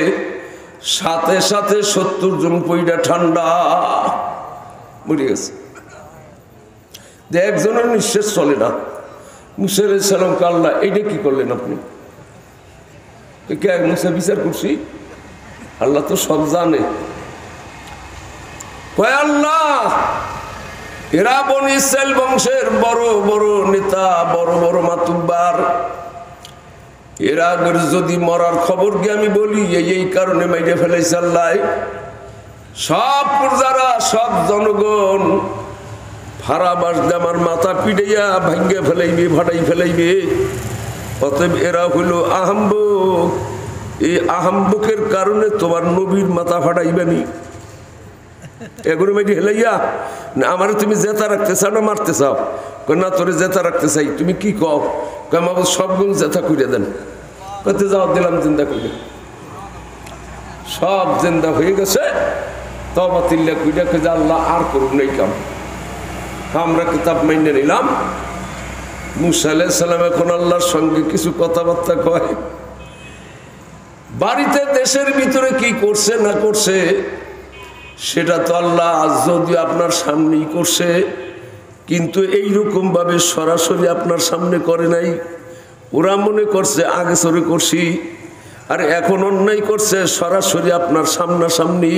সাথে সাথে 70 জন পইড়া ঠান্ডা মরে গেছে, একজনের নিঃশ্বাস চলে না। মুসা আলাইহিস সালামকে আল্লাহ এইটা কি করলেন আপনি? মুসা বিচার করছি, আল্লাহ তো সব জানে। কয় আল্লাহ এরা বনি ইসরাইল বংশের বড় বড় নেতা, বড় বড় মাতুব্বার, এরা যদি মরার খবর গিয়ে আমি বলি এই কারণে মাইরে ফেলাইছে আল্লাহ, সব প্রজারা সব জনগণ ফারাবাস আমার মাথা পিড়াইয়া ভাঙ্গে ফেলাইবে, ফাটাই ফেলাইবে। অতএব এরা হইল আহাম্বক, এই আহাম্বকের কারণে তোমার নবীর মাথা ফাটাইবানি। এগুলো মেয়েটি হেলাইয়া না আমার তুমি জেতা রাখতে চাও না মারতে চাও? না তোরে জেতা রাখতে চাই। তুমি কি কও? আমার সবগুলো জেতা করিয়া দেন। কত যাও দিলাম জিন্দা করিয়া, সব জিন্দা হয়ে গেছে। তবা তিল্লা কইরা যে আল্লাহ আর করুন নাই কাম, আমরা কিতাব মাইনে নিলাম। মুসা আলাইহিস সালাম এখন আল্লাহর সঙ্গে কিছু কথাবার্তা কয়, বাড়িতে দেশের ভিতরে কি করছে না করছে সেটা তো আল্লাহ যদি আপনার সামনেই করছে, কিন্তু এইরকম ভাবে সরাসরি আপনার সামনে করে নাই। ওরা মনে করছে আগে সরে করছি, আর এখন অন্যায় করছে সরাসরি আপনার সামনাসামনি।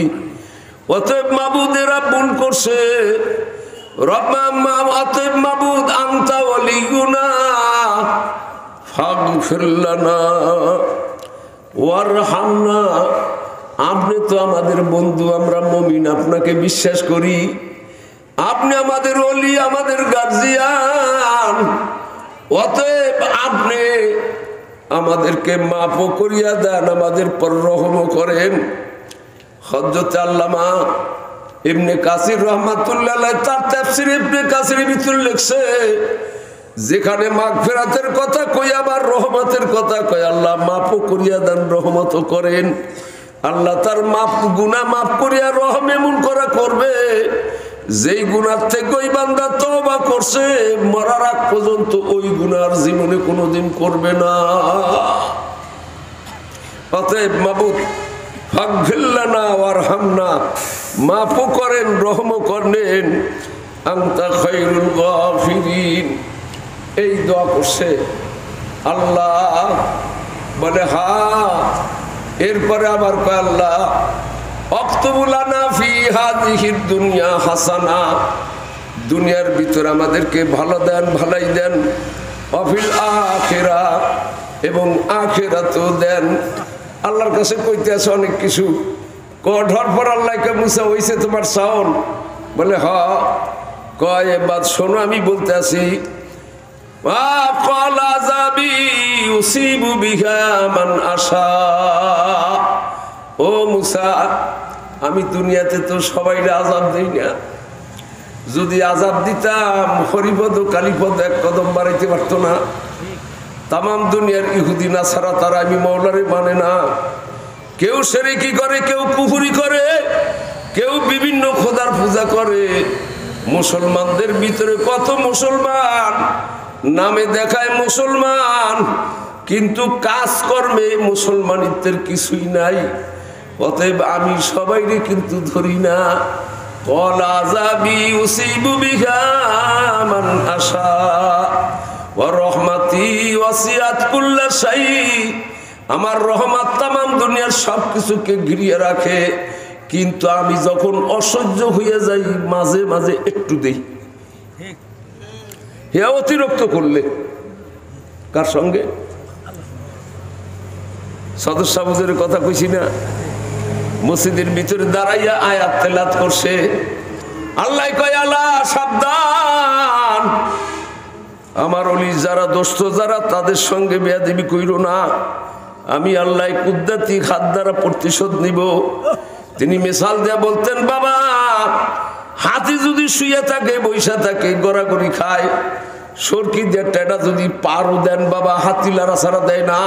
অতএব মাবুদেরা ভুল করছে, অতএব মাবুদ আনতা ওয়ালিয়ুনা ফাগফির লানা ওয়ারহামনা। আপনি তো আমাদের বন্ধু, আমরা মুমিন, আপনাকে বিশ্বাস করি, আপনি আমাদের ওলি, আমাদের গার্জিয়ান, অতএব আপনি আমাদেরকে মাফও করিয়া দেন, আমাদের পর রহমও করেন। হযরত আল্লামা ইবনে কাসির রাহমাতুল্লাহ আলাইহি তার তাফসীর ইবনে কাসির ভিতরে লিখছে, যেখানে মাগফিরাতের কথা কই আবার রহমতের কথা কই, আল্লাহ মাফও করিয়া দেন, রহমতও করেন। আল্লাহ তার মাফ গুনাহ মাফ করিয়া রহম এমন করা করবে, যেই গুনার থেকে ওই বান্দা তওবা করছে মরার আগ পর্যন্ত ওই গুনার জীবনে কোনোদিন করবে না। অতএব মাবুদ ফাগফির লানা ওয়ারহামনা, মাফও করেন, রহমও করেন, আনতা খায়রুল গাফিরিন। এই দোয়া করছে। আল্লাহ বলে হ্যাঁ। এরপরে আবার কয় আল্লাহ অক্তুবু লানা ফি হাযিহিদ দুনিয়া হাসানা, দুনিয়ার ভিতর আমাদেরকে ভালো দেন, ভালাই দেন, ওয়াফিল আখিরা, এবং আখিরাতেও দেন। আল্লাহর কাছে কইতে আছে অনেক কিছু। কঠোর পর আল্লাহকে মুসা হইছে তোমার সাউন্ড, বলে হ। কয় এবার শোনো আমি বলতে আছি, ও মুসা, আমি দুনিয়াতে তো সবাইরে আযাব দেই না, যদি আযাব দিতাম হরিপদ কালীপদ এক কদম বাড়াইতে পারতো না। তামাম দুনিয়ার ইহুদি নাসারা তারা আমি মওলারে মানে না, কেউ শিরকি করে, কেউ কুফরি করে, কেউ বিভিন্ন খোদার পূজা করে। মুসলমানদের ভিতরে কত মুসলমান নামে দেখায় মুসলমান, কিন্তু কাজকর্মে মুসলমানিত্বের কিছুই নাই। অতএব আমি সবাইরে কিন্তু ধরি না। ক্বালা আযাবি উসিবু বিহা মান আশা ওয়া রাহমাতি ওয়াসিআত কুল্লা শাই, আমার রহমত তামাম দুনিয়ার সব কিছুকে ঘিরিয়ে রাখে, কিন্তু আমি যখন অসহ্য হয়ে যাই মাঝে মাঝে একটু দেই। হে অতিরিক্ত করলে কার সঙ্গে? সদস্য সাহেবের কথা কইছি না, মসজিদের ভিতরে দাঁড়াইয়া আয়াত তেলাওয়াত করছে। আল্লাহ কয় আলা সাবধান, আমার ওলি যারা দোস্ত যারা তাদের সঙ্গে বেয়াদবি কইরো না, আমি আল্লাহ কুদরতি হাত দ্বারা প্রতিশোধ নিব। তিনি মিসাল দিয়া বলতেন, বাবা হাতি যদি শুয়ে থাকে বৈশা থাকে গড়াগড়ি খায়, সরকি দিয়ে টেডা যদি পারও দেন বাবা হাতি লাড়াছাড়া দেয় না,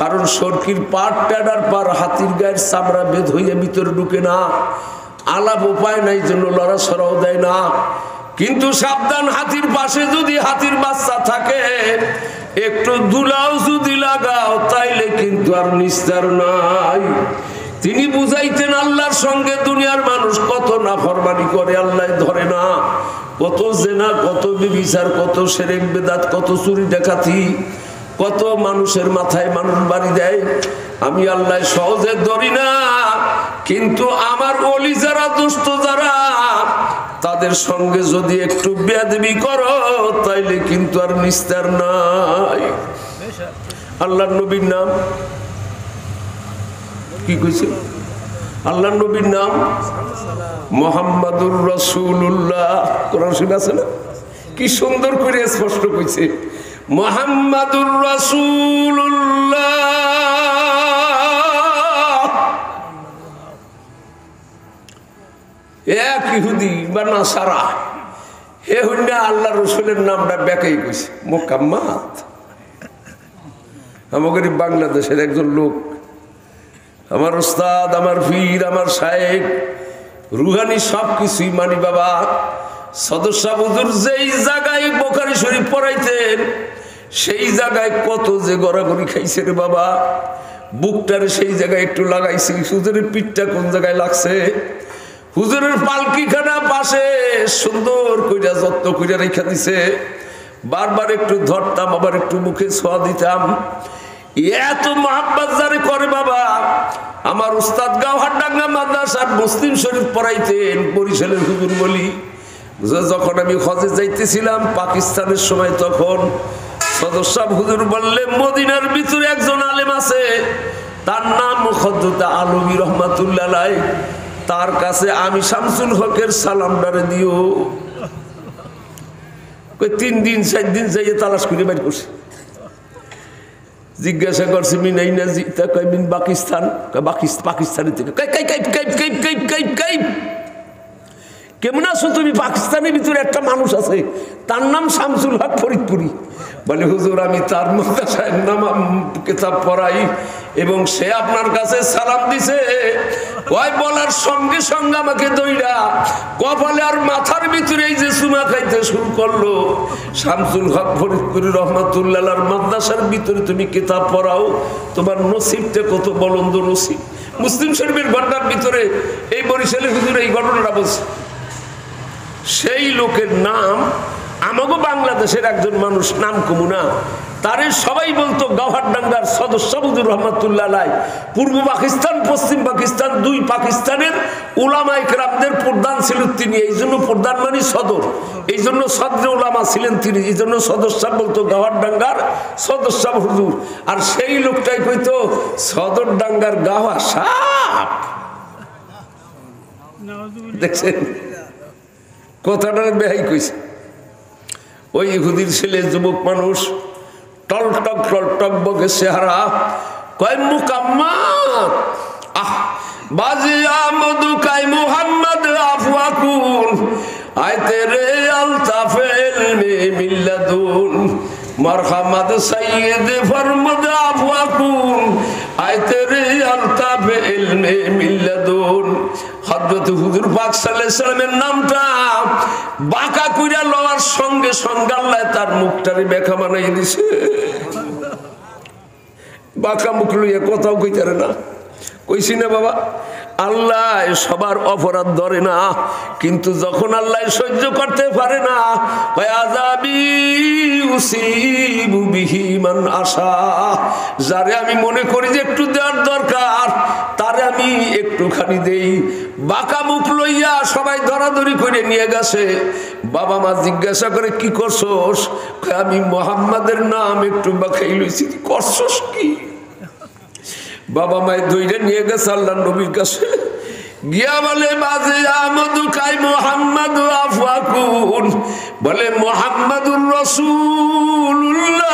কারণ সরকির পার টেডার পার হাতির গায়ের চামড়া বেদ হইয়া ভিতরে ঢুকে না, আলাপ উপায় নাই জন্য লড়াছড়াও দেয় না। কিন্তু সাবধান, হাতির পাশে যদি হাতির বাচ্চা থাকে একটু ধুলাও যদি লাগাও তাইলে কিন্তু আর নিস্তার নাই। তিনি বুঝাইতেন আল্লাহর সঙ্গে দুনিয়ার মানুষ কত নাফরমানি করে, আল্লাহ ধরে না, কত জেনা, কত বিবিচার, কত শিরক বেদাত, কত চুরি ডাকাতি, কত মানুষের মাথায় মানুষ বাড়ি দেয়। আমি আল্লাহ সহজে ধরি না, কিন্তু আমার ওলি যারা দুষ্ট যারা তাদের সঙ্গে যদি একটু বেয়াদবি করো তাইলে কিন্তু আর নিস্তার নাই। আল্লাহর নবীর নাম কি কইছে? আল্লাহর নবীর নাম মুহাম্মাদুর রাসূলুল্লাহ। কোরআন শরীফে আছে না? কি সুন্দর করে স্পষ্ট কইছে, মুহাম্মাদুর রাসূলুল্লাহ। এক ইহুদি বা নাসারা হে হইনা আল্লাহ রসুলের নামটা বেকাই কইছে মোকাম্মাত। আমাদের বাংলাদেশের একজন লোক, আমার ওস্তাদ, আমার পীর, আমার শায়েখ, রুহানি সব কিছুই মানি বাবা। সদস্য হুজুর যেই জায়গায় বুখারী শরীফ পড়াইতেন সেই জায়গায় কত যে গড়াগড়ি খাইছে রে বাবা। বুকটারে সেই জায়গায় একটু লাগাইছি, হুজুরের পিঠটা কোন জায়গায় লাগছে, হুজুরের পালকিখানা পাশে সুন্দর কইরা যত্ন কইরা রেখা দিছে। বারবার একটু ধরতাম, আবার একটু মুখে ছোঁয়া দিতাম। এত মহাব্বত যারে করে বাবা, আমার উস্তাদ গাওহারডাঙ্গা মাদ্রাসার মুসলিম শরীফ পড়াইতেন বরিশালের হুজুর বলি। যখন আমি হজে যাইতেছিলাম পাকিস্তানের সময়, তখন সদর সাহেব হুজুর বললে মদিনার ভিতরে একজন আলেম আছে, তার নাম হযরত আলমী রহমাতুল্লাহ আলাইহি, তার কাছে আমি শামসুল হকের সালামদারে দিও। 3 দিন 4 দিন যাইয়ে তালাশ করে বাইর করছে। জিজ্ঞাসা করছে মিনাই না জি, তা কয় মিন পাকিস্তান, পাকিস্তানের থেকে। কেমন আছো তুমি? পাকিস্তানের ভিতরে একটা মানুষ আছে, তার নাম শামসুল হক ফরিদপুরি। বলে হুজুর আমি তার মাদ্রাসায় নাম কিতাব পড়াই এবং সে আপনার কাছে সালাম দিছে। ওই বলার সঙ্গে সঙ্গে আমাকে দইরা কপালে আর মাথার ভিতরে এই যে চুমা খাইতে শুরু করলো। শামসুল হক ফরিদপুরি রহমাতুল্লাহর মাদ্রাসার ভিতরে তুমি কিতাব পড়াও, তোমার নসিবটা কত বলন্দ নসিব। মুসলিম শরীফের ঘটনার ভিতরে এই বরিশালের হুজুর এই ঘটনাটা বলছে। সেই লোকের নাম আমাগো বাংলাদেশের একজন মানুষ, নাম কমুনা, তারে সবাই বলতো গাওহারডাঙ্গার সদস্য হুজুর রহমাতুল্লাহ আলাইহি। পূর্ব পাকিস্তান পশ্চিম পাকিস্তান 2 পাকিস্তানের উলামায়ে কেরামদের প্রধান ছিলেন তিনি। এই জন্য প্রধান মানে সদর, এই জন্য সদরে উলামা ছিলেন তিনি, এই জন্য সদস্য বলতো গাওহারডাঙ্গার সদস্য হুজুর। আর সেই লোকটাই কইতো সদর ডাঙ্গার গাওয়া সাপ। দেখছেন কথাটা বেহাই কইছে। ওই ইহুদির ছেলে যুবক মানুষ, টলটক টলটক বকে চেহারা, কয় মুকাম্মাত আহ বাজি আমদু কাই মুহাম্মদ আফওয়াকুন আইতে রে আলতাফেল মে মিল্লাদুন মারহামাদ সাইয়্যিদ ফরমাদ আফওয়াকুন আইতে রে আলতাফেল মে মিল্লাদুন। হযরত হুজুর পাক সাল্লাল্লাহু আলাইহি সাল্লামের নামটা বাঁকা কইরা লওয়ার সঙ্গে সঙ্গে আল্লাহ তার মুখটারে বেঁকা বানাই দিছে। বাঁকা মুখ লইয়া কথাও কইতারে না। কইছি না বাবা, আল্লাহ সবার অপরাধ ধরে না, কিন্তু যখন আল্লাহ সহ্য করতে পারে না, আযাবি উসিবু বিহি মান আশা, যারে আমি মনে করি যে একটু দেওয়ার দরকার তারে আমি একটুখানি দেই। বাঁকা মুখ লইয়া সবাই ধরাধরি করে নিয়ে গেছে। বাবা মা জিজ্ঞাসা করে কি করছস? আমি মুহাম্মাদের নাম একটু বাঁকাই লইছি। করছস কি? বাবা মায়ের দইটা নিয়ে গেছে আল্লাহ নবীর কাছে, গিয়া বলে বাজে আমদু কাই মুহাম্মাদু আফওয়াকুন, বলে মুহাম্মাদুর রাসূলুল্লাহ,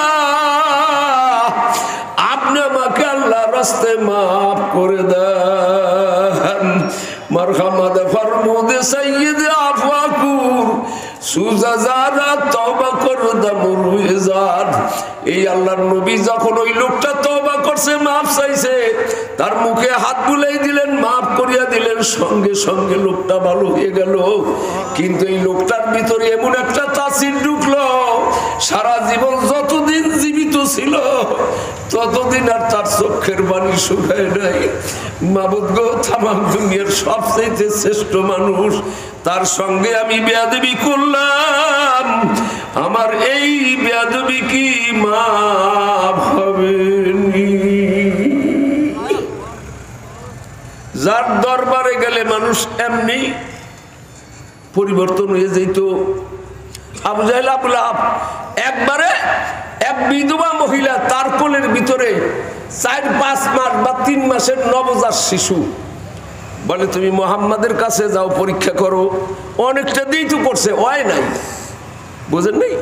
আপনি আমাকে আল্লাহর রাস্তায় maaf করে দেন। মারহামাদ ফরমুদ সাইয়্যিদ আফওয়াকুন সুজাজাদা তওবা করদা মুরুইজাদ। এই আল্লাহর নবী যখন ওই লোকটা তওবা করছে, maaf চাইছে, তার মুখে হাত বুলাই দিলেন, maaf করিয়া দিলেন, সঙ্গে সঙ্গে লোকটা ভালো হয়ে গেল। কিন্তু এই লোকটার ভিতরে এমন একটা তাসির ঢুকলো, সারা জীবন যতদিন জীবিত ছিল ততদিন আর তার চোখের বাণী শুকায় নাই। মাবুদ গো, তামাম দুনিয়ার সবচেয়ে শ্রেষ্ঠ মানুষ, তার সঙ্গে আমি বেয়াদবি করলাম, আমার এই বেয়াদবি কি মাফ হবে? যার দরবারে গেলে মানুষ এমনি পরিবর্তন হয়ে যেত। আবু জাহেল আবু লাহাব একবারে এক বিধবা মহিলা, তার কোলের ভিতরে 4-5 মাস বা 3 মাসের নবজাত শিশু। বলে তুমি মুহাম্মাদের কাছে যাও, পরীক্ষা করো। অনেকটা দিই তো করছে, হয় নাই, বুঝেন নাই?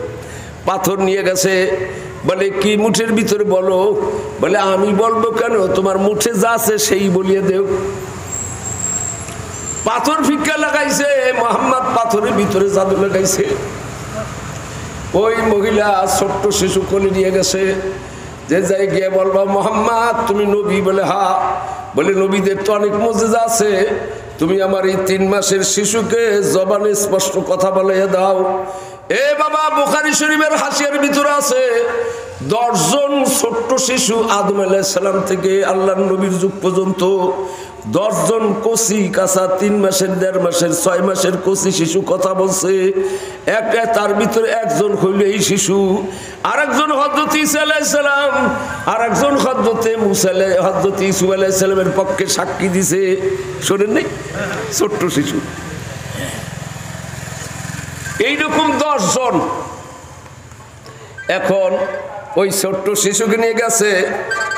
পাথর নিয়ে গেছে, বলে কি মুঠের ভিতরে বলো? বলে আমি বলবো কেন, তোমার মুঠে যা আছে সেই বলিয়ে দেও। পাথর ফিক্কা লাগাইছে, মুহাম্মদ পাথরের ভিতরে জাদু লাগাইছে। ওই মহিলা ছোট্ট শিশু কোলে নিয়ে গেছে, যে যাই গিয়ে বলবা মুহাম্মদ তুমি নবী? বলে হ্যাঁ। বলে নবীদের তো অনেক মুজিজা আছে, তুমি আমার এই 3 মাসের শিশুকে জবানে স্পষ্ট কথা বলাইয়া দাও। এ বাবা, বুখারী শরীফের হাসিয়ার ভিতরে আছে 10 জন ছোট্ট শিশু আদম আলাইহিস সালাম থেকে আল্লাহর নবীর যুগ পর্যন্ত 10 জন কচি কাঁচা 3 মাসের 1.5 মাসের 6 মাসের কচি শিশু কথা বলছে। তার ভিতরে একজন হইল এই শিশু, আরেকজন হযরত ঈসা আলাইহিস সালাম, আরেকজন হযরত মুসা হযরত ইউসুফ আলাইহিস সালামের পক্ষে সাক্ষী দিছে। শোনেন নাই? ছোট্ট শিশু। এইরকম 10 জন। এখন ওই ছোট্ট শিশুকে নিয়ে গেছে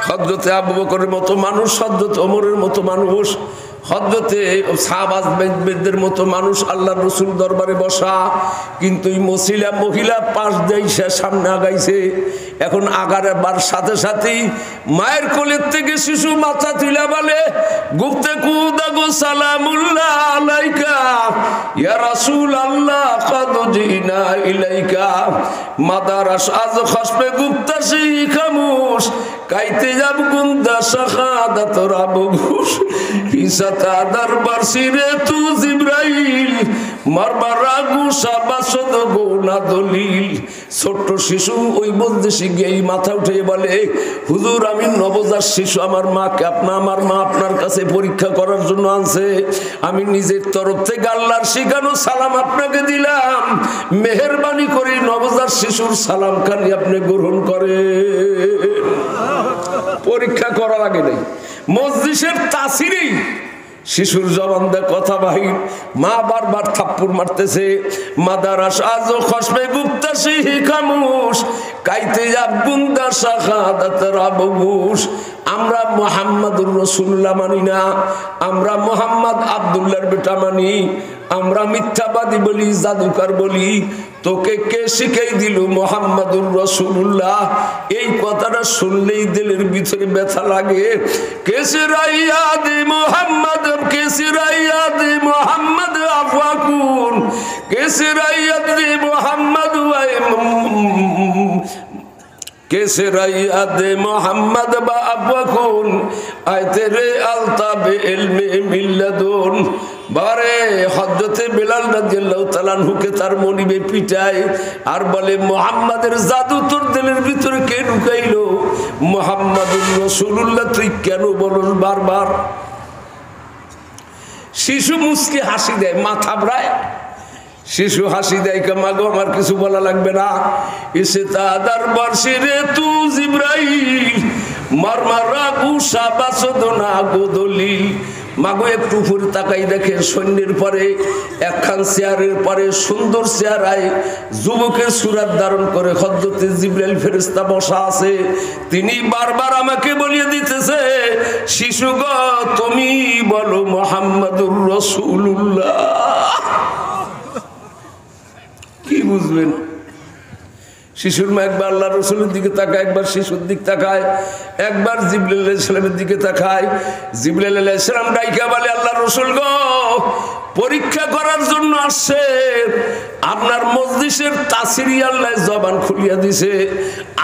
হযরতে আবু বকরের মতো মানুষ, হযরত ওমরের মতো মানুষ, হযরতে সাহাবাদের মতো মানুষ আল্লাহর রাসূল দরবারে বসা। কিন্তু এই মহিলা পাশ দিয়ে সামনে আগাইছে। এখন আগারবার সাথে সাথেই মায়ের কোলের থেকে শিশু মাথা তুলে বলে, গুপ্তে কুদাগো সালামুল্লাহ আলাইকা ইয়া রাসূল আল্লাহ কাদ জিনা ইলাইকা মাদারাস আজ খাসবে গুপ্তা সি খামুশ কাইতে যাব গুন্দা শাহাদাত রাবগুশ ইসাতা দরবার সিরে তু জিবরাইল মারবারা গুসা বাসদ গোনা দলিল। ছোট্ট শিশু ওই বলতেছি গিয়ে মাথা উঠে বলে, হুজুর আমি নবজাত শিশু, আমার মাকে আমার মা আপনার কাছে পরীক্ষা করার জন্য আনছে। আমি নিজের তরফ থেকে আল্লাহর শিখানো সালাম আপনাকে দিলাম, মেহেরবানি করে নবজাত শিশুর সালাম খানি আপনি গ্রহণ করেন। পরীক্ষা করা লাগে নাই, মজলিসের তাসিরেই শিশুর জবান দিয়ে কথা বাহির। মা বারবার থাপ্পড় মারতেছে, মাদারাস আজো খসবে গুপ্তা সিহি খামুশ কাইতে আবগুন্দা শাহাদাত রাবগুশ। আমরা মুহাম্মাদুর রাসূলুল্লাহ মানি না, আমরা মুহাম্মদ আব্দুল্লাহর বেটা মানি, আমরা মিথ্যাবাদী বলি, জাদুকর বলি। তোকে কে শিখাই দিল মুহাম্মাদুর রাসূলুল্লাহ? এই কথাটা শুনলেই দিলের ভিতরে ব্যথা লাগে। কেসরাইয়াদে মুহাম্মদ, কেসরাইয়াদে মুহাম্মদ আফাকুন, কেসরাইয়াদে মুহাম্মদ কেসরাইয়াদে মুহাম্মদ বা আফাকুন আইতে রে আলতাবে ইলমে মিল্লাদুন। বারে হযরতে বেলাল রাদিয়াল্লাহু তাআলা আনহুকে তার মনিবে পিটায় আর বলে, মুহাম্মাদের জাদু তোর দিলের ভিতরে কে ঢুকাইলো? মুহাম্মাদুর রাসূলুল্লাহ তুই কেন বলস বারবার? শিশু মুস্কি হাসি দেয়, মাথা ব্রায়। শিশু হাসি দেয়, মাগো আমার কিছু বলা লাগবে না। এসে তাদার বর্ষিরে তু জিবরাইল মারমারা গুসা বাসদনা গোদলি। মাগো একটু উপরে তাকাই দেখে সৈন্যের পরে একখান চেয়ারের পরে সুন্দর চেয়ারায় যুবকের সুরাত ধারণ করে হযরতে জিবরাইল ফেরেশতা বসা আছে। তিনি বারবার আমাকে বলিয়ে দিতেছে, শিশু গো তুমি বলো মুহাম্মাদুর রাসূলুল্লাহ। কি বুঝবেন? শিশুর মা একবার আল্লাহ রসুলের দিকে তাকায়, একবার শিশুর দিক তাকায়, একবার জিবরাইল আলাইহিস সালামের দিকে তাকায়। জিবরাইল আলাইহিস সালাম ডাইকা বলে, আল্লাহ রসুল গো পরীক্ষা করার জন্য আসছে, আপনার মজলিসের তাসিরি আল্লাহ জবান খুলিয়া দিছে,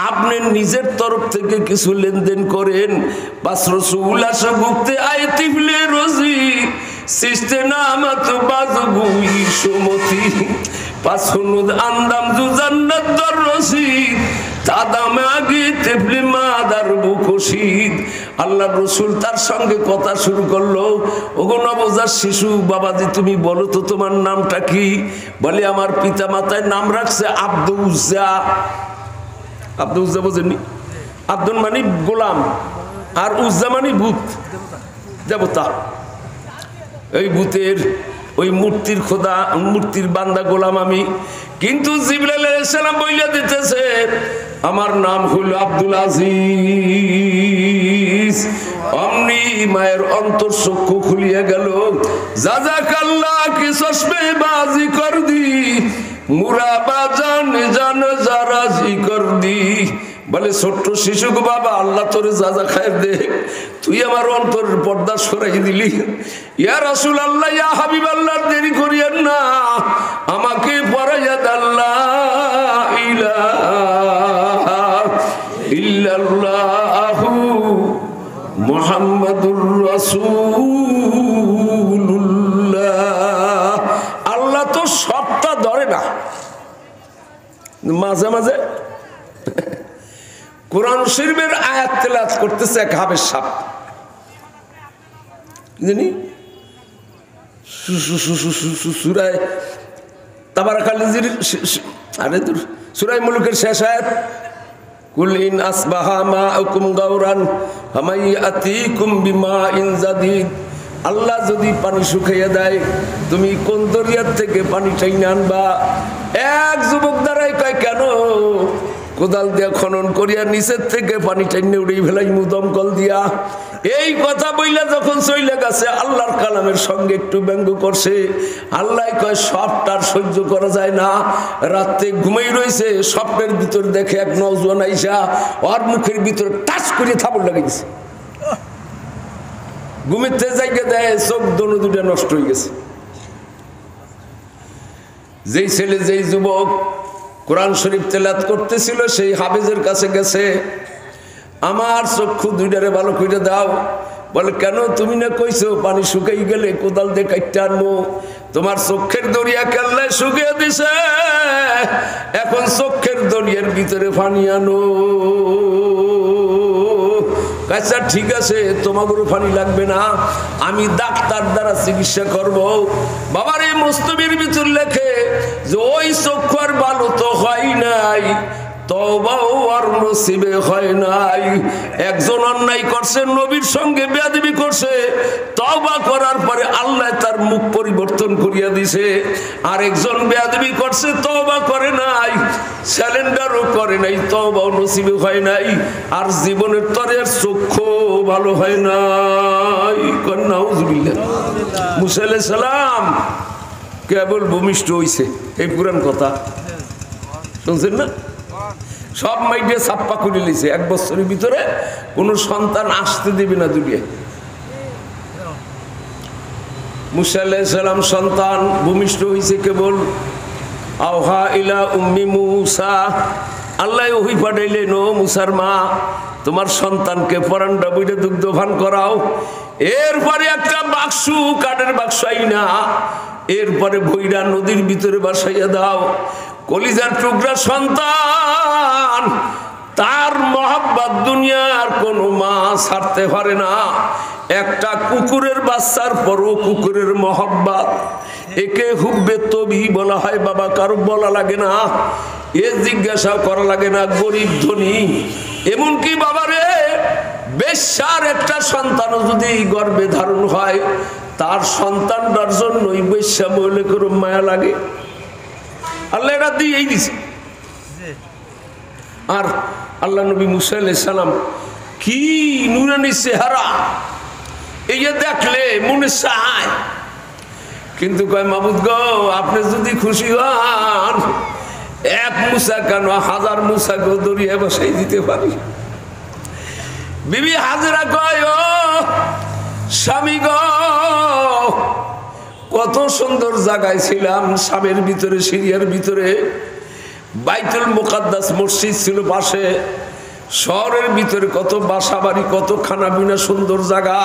আপনি নিজের তরফ থেকে কিছু লেনদেন করেন। বাস রসুল আসে গুপ্তে আইতিফলে রোজি সিস্তে নামাত বাজগুই সুমতি পাসুনুদ আন্দাম জুজান্নাত দরসিদ তাদামে আগে তেফলি মাদার বুকশিদ। আল্লাহ রসুল তার সঙ্গে কথা শুরু করলো, ওগো নবজাত শিশু, বাবাজি তুমি বলো তো তোমার নামটা কি? বলে আমার পিতা মাতায় নাম রাখছে আব্দুল উজ্জা। আব্দুল উজ্জা বোঝেননি? আব্দুল মানে গোলাম আর উজ্জা মানে ভূত, দেবতা। এই ভূতের ওই মূর্তির খোদা, মূর্তির বান্দা গোলাম আমি। কিন্তু জিবরাইল আলাইহিস সালাম বইলা দিতেছে, আমার নাম হলো আব্দুল আজিজ। অমনি মায়ের অন্তর চক্ষু খুলিয়া গেল। জাযাকাল্লাহ কি চশমে বাজি কর দি মুরাবা জান জান জারাজি কর দি। বলে ছোট্ট শিশু গো বাবা, আল্লাহ তোরে যা খায় দে, তুই আমার অন্তরের পর্দা সরাই দিলি। ইয়া রাসূলুল্লাহ, ইয়া হাবিবাল্লাহ, দেরি করিয়েন না, আমাকে পড়াইয়া আল্লাহ ইলাহা ইল্লাল্লাহু মুহাম্মাদুর রাসূলুল্লাহ। আল্লাহ তো সবটা ধরে না, মাঝে মাঝে কোরআন শরীফের আয়াত তেলাওয়াত করতেছে এক হাবের সাপ। জানি সূরা তাবারাকাল্লাযী আরে সূরা মুলুকের শেষ আয়াত কুল ইন আসবাহা মাউকুম গাওরান ফামাইয়াতিকুম বিমাইন জাদীদ আল্লাহ যদি পানি শুকাইয়া দেয় তুমি কোন দরিয়ার থেকে পানি টাইনে আনবা এক যুবক দ্বারাই কয় কেন কোদাল দিয়া খনন করিয়া নিচের থেকে পানি টাইনে উড়িয়ে ফেলাই দমকল দিয়া এই কথা বইলা যখন চইলে গেছে আল্লাহর কালামের সঙ্গে একটু ব্যঙ্গ করছে আল্লাহ কয় সবটার সহ্য করা যায় না রাতে ঘুমাই রয়েছে স্বপ্নের ভিতর দেখে এক নওজোয়ান আইসা ওর মুখের ভিতরে টাচ করে থাপড় লাগাই দিছে ঘুমিতে জায়গা দেয় চোখ দোনো দুটা নষ্ট হয়ে গেছে যেই ছেলে যেই যুবক কোরআন শরীফ তেলাওয়াত করতেছিল সেই হাফেজের কাছে গেছে আমার চক্ষু দুইটারে ভালো করে দাও বলে কেন তুমি না কইছো পানি শুকাই গেলে কোদাল দিয়ে কাটতে আনবো তোমার চোখের দরিয়া কেল্লায় শুকিয়ে দিছে এখন চোখের দরিয়ার ভিতরে পানি আনো আচ্ছা ঠিক আছে তোমাদেরও পানি লাগবে না আমি ডাক্তার দ্বারা চিকিৎসা করব বাবার এই মুস্তবির ভিতর লেখে যে ওই চক্ষু আর ভালো তো হয় নাই তওবাও আর নসিবে হয় নাই একজন অন্যায় করছে নবীর সঙ্গে বেয়াদবি করছে তওবা করার পরে আল্লাহ তার মুখ পরিবর্তন করিয়া দিয়েছে আর একজন বেয়াদবি করছে তওবা করে নাই স্যালেন্ডারও করে নাই তওবাও নসিবে হয় নাই আর জীবনের তরে চক্ষু ভালো হয় নাই নাউজুবিল্লাহ মুসা আলাইহিস সালাম কেবল ভূমিষ্ঠ হইছে এই পুরান কথা শুনছেন না সব মাইডে ছাপ্পা করে লিছে এক বছরের ভিতরে কোনো সন্তান আসতে দেবে না দুনিয়ায় মুসা আলাইহিস সালাম সন্তান ভূমিষ্ঠ হইছে কেবল আওহা ইলা উম্মি মুসা আল্লাহ ওহি পাঠাইলেন ও মুসার মা তোমার সন্তানকে পরান্ডা বইটা দুগ্ধ পান করাও এরপরে একটা বাক্স কাঠের বাক্স আইনা এরপরে বইরা নদীর ভিতরে বাসাইয়া দাও কলিজার টুকরা সন্তান তার মহব্বত দুনিয়ার কোনো মা ছাড়তে পারে না একটা কুকুরের বাচ্চার পরও কুকুরের মহব্বত একে হুব্বে তবি বলা হয় বাবা কারো বলা লাগে না এ জিজ্ঞাসা করা লাগে না গরিব ধনী এমনকি বাবারে বেশ্যার একটা সন্তানও যদি গর্ভে ধারণ হয় তার সন্তানটার জন্যই বেশ্যা বলে করে মায়া লাগে আল্লাহ এটা দিয়েই দিছে আর আল্লাহ নবী মুসা আলাইহিস সালাম কি নুরানি চেহারা এই যে দেখলে মনে চায় কিন্তু কয় মাবুদ গো আপনি যদি খুশি হন এক মুসা কেন হাজার মুসা গো দরিয়া বসাই দিতে পারি বিবি হাজরা কয় ও স্বামী গো কত সুন্দর জায়গায় ছিলাম শামের ভিতরে সিরিয়ার ভিতরে বাইতুল মুকাদ্দাস মসজিদ ছিল পাশে শহরের ভিতরে কত বাসা বাড়ি কত খানা পিনা সুন্দর জায়গা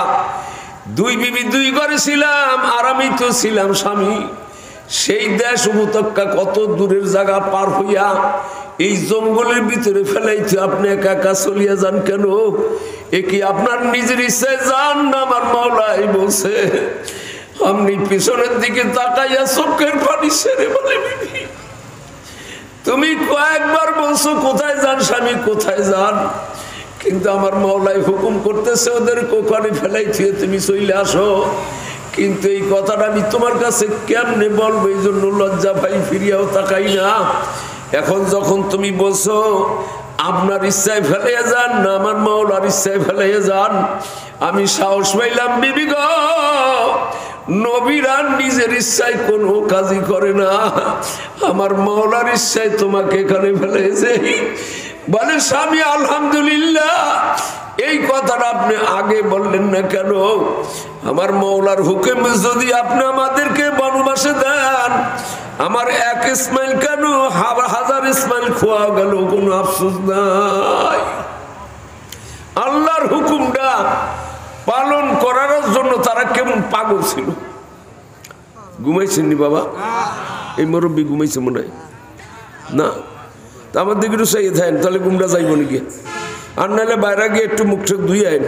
দুই বিবি দুই ঘরে ছিলাম আর আমি তো ছিলাম স্বামী সেই দেশ উপত্যকা কত দূরের জায়গা পার হইয়া এই জঙ্গলের ভিতরে ফেলাইতে আপনি একা একা চলিয়া যান কেন এ কি আপনার নিজের ইচ্ছায় যান না আমার মাওলাই বলছে আপনি পিছনের দিকে তাকাইয়া চোখের পানি ছেড়ে বলে বিবি তুমি কয়েকবার বলছো কোথায় যান স্বামী কোথায় যান কিন্তু আমার মাওলাই হুকুম করতেছে ওদের কোখানে ফেলাই থিয়ে তুমি চলে আসো কিন্তু এই কথাটা আমি তোমার কাছে কেমনে বলবো এই জন্য লজ্জা ভাই ফিরিয়াও তাকাই না এখন যখন তুমি বলছো আপনার ইচ্ছায় ফেলাইয়া যান না আমার মাওলার ইচ্ছায় ফেলাইয়া যান আমি সাহস পাইলাম বিবি গো নবীরা নিজের ইচ্ছায় কোনো কাজই করে না আমার মাওলার ইচ্ছায় তোমাকে এখানে ফেলেছে বলে স্বামী আলহামদুলিল্লাহ এই কথাটা আপনি আগে বললেন না কেন আমার মাওলার হুকুম যদি আপনি আমাদেরকে বনবাসে দেন আমার এক ইসমাইল কেন হাজার ইসমাইল খোয়া গেল কোনো আফসোস নাই আল্লাহর হুকুমটা পালন করার জন্য তারা কেমন পাগল ছিল ঘুমাইছেন নি বাবা এই মুরব্বী ঘুমাইছে মনে হয় না তা আমার দিকে একটু চাইয়ে থাকেন তাহলে ঘুমটা যাইব নাকি আর নাহলে বাইরে গিয়ে একটু মুখ টুক ধুই আইন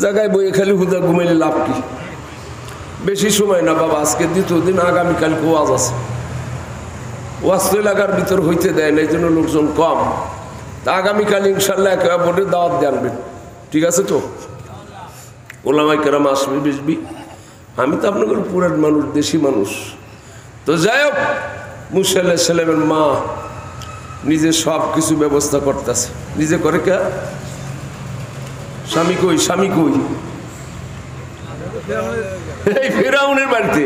জায়গায় বইয়ে খালি হুদা ঘুমাইলে লাভ কি বেশি সময় না বাবা, আজকে দ্বিতীয় দিন, আগামীকালকে ওয়াজ আছে। ওয়াজ তো এলাকার ভিতর হইতে দেয় না, এই জন্য লোকজন কম। তা আগামীকাল ইনশাল্লাহ একেবারে বোর্ডে দাওয়াত দিয়ে আনবেন, ঠিক আছে তো? ওলামাই কেরাম আসবে বেশবি। আমি তো আপনাদের পুরান মানুষ, দেশি মানুষ। তো যাই হোক, মুসা আলাইহিস সালামের মা নিজে সব কিছু ব্যবস্থা করতেছে। নিজে করে কে? স্বামী কই? স্বামী কই? এই ফিরাউনের বাড়িতে।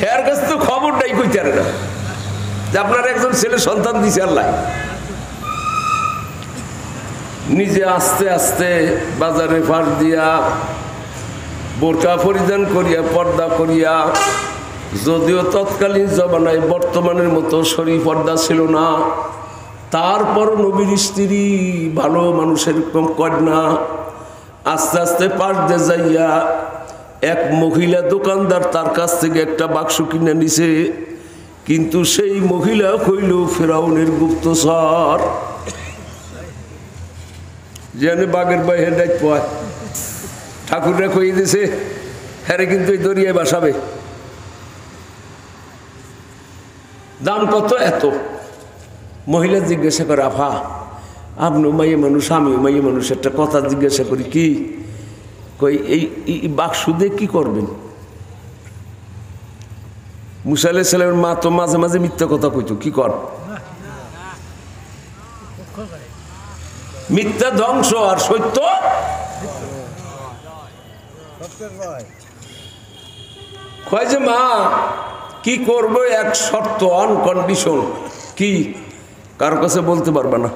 হের কাছে তো খবর নাই, কইতে পারে না যে আপনার একজন ছেলে সন্তান দিছে আল্লাহ। নিজে আস্তে আস্তে বাজারে ফাঁস দিয়া, বোরকা পরিধান করিয়া, পর্দা করিয়া, যদিও তৎকালীন জমানায় বর্তমানের মতো শরীর পর্দা ছিল না, তারপর নবীর স্ত্রী, ভালো মানুষের কন্যা, আস্তে আস্তে পাশ দিয়ে যাইয়া এক মহিলা দোকানদার তার কাছ থেকে একটা বাক্স কিনে নিছে। কিন্তু সেই মহিলা কইল ফিরাউনের গুপ্তচর, যেন বাগের বাইরে ডাক পায়। ঠাকুররা কই দিছে, হ্যাঁ কিন্তু এই দরিয়ায় বাসাবে। দাম কত? এত। মহিলা জিজ্ঞাসা করে, আফা আপনি মাইয়ে মানুষ, আমিও মাইয়ে মানুষ, একটা কথা জিজ্ঞাসা করি। কি? কই এই বাক্স দিয়ে কি করবেন? মুসা আলাইহিস সালামের মা তো মাঝে মাঝে মিথ্যা কথা কইতো। কি কর? মিথ্যা ধ্বংস আর সত্য কয় যে মা কি করবো, এক শর্ত, অন কন্ডিশন। কি? কার কাছে বলতে পারবে না?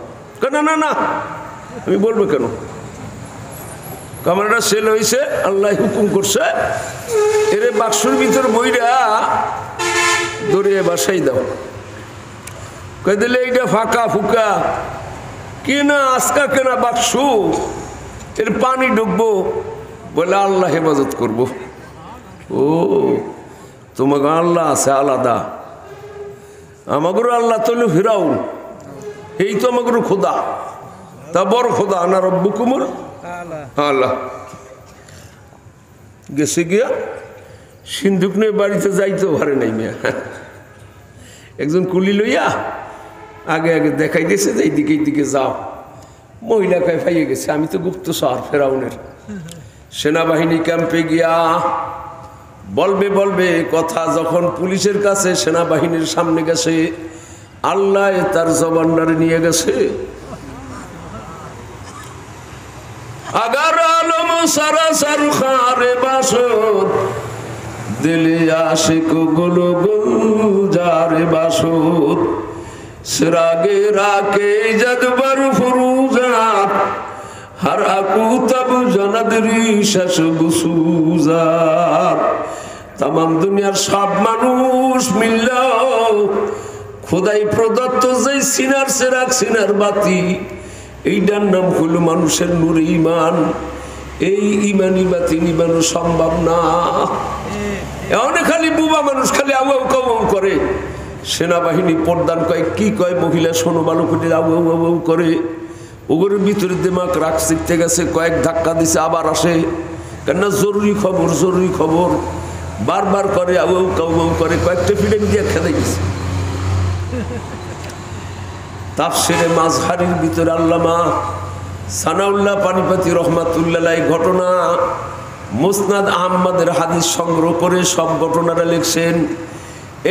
না না না, আমি বলবো কেন? কামরাটা সেল হয়েছে, আল্লাহ হুকুম করছে, এরে বাক্সর ভিতর বইরা দরিয়ে বাসাই দাও। কই দিলে এইটা ফাঁকা ফুকা। কি না আজকা কেনা বাক্স, এর পানি ঢুকবো, বলে আল্লাহ হেফাজত করবো। ও তোমাকে আল্লাহ আছে আলাদা, আমাগরও আল্লাহ তো ফিরাউন, এই তো আমাগরও খোদা, তা বড় খোদা। আনা রব্বুকুমুল আল্লাহ। গেছে গিয়া সিন্ধুক নিয়ে বাড়িতে যাইতেও পারে নাই মিয়া। একজন কুলি লইয়া আগে আগে দেখাই দিয়েছে যে এইদিকে এইদিকে যাও। মহিলা কয় পাইয়ে গেছে, আমি তো গুপ্তচর ফেরাউনের। সেনাবাহিনী ক্যাম্পে গিয়া বলবে বলবে কথা, যখন পুলিশের কাছে সেনাবাহিনীর সামনে গেছে, আল্লাহ তার জবানদারে নিয়ে গেছে। আগার আলম সারাসার খারে বাসর, দিলে আশিক গুলো গুলজারে বাসর, সিরাগে রাকে জদবর ফুরুজাত, हर आकू तब जनदरी शश बुसूजार। तमाम दुनियार सब मानुष मिललेও খোদাই প্রদত্ত যে সিনার সেরাক সিনার বাতি, এইটার নাম হলো মানুষের নূর ঈমান। এই ঈমানি বাতি নিবানো সম্ভব না। এমন খালি বুবা মানুষ খালি আউ আউ কাউ করে। সেনাবাহিনী প্রধান কয়, কি কয় মহিলা শোনো ভালো করে, আউ আউ আউ করে। ওগুলোর ভিতরে দিমাগ রাগ শিখতে গেছে, কয়েক ধাক্কা দিছে, আবার আসে, কেননা জরুরি খবর জরুরি খবর বারবার করে, আউ আউ কাউ আউ করে, কয়েকটা ফিল্ম দিয়ে খেলে গেছে। তাফসিরে মাজহারির ভিতরে আল্লামা সানাউল্লাহ পানিপতি রহমাতুল্লাহ ঘটনা মুসনাদ আহমদের হাদিস সংগ্রহ করে সব ঘটনাটা লিখছেন।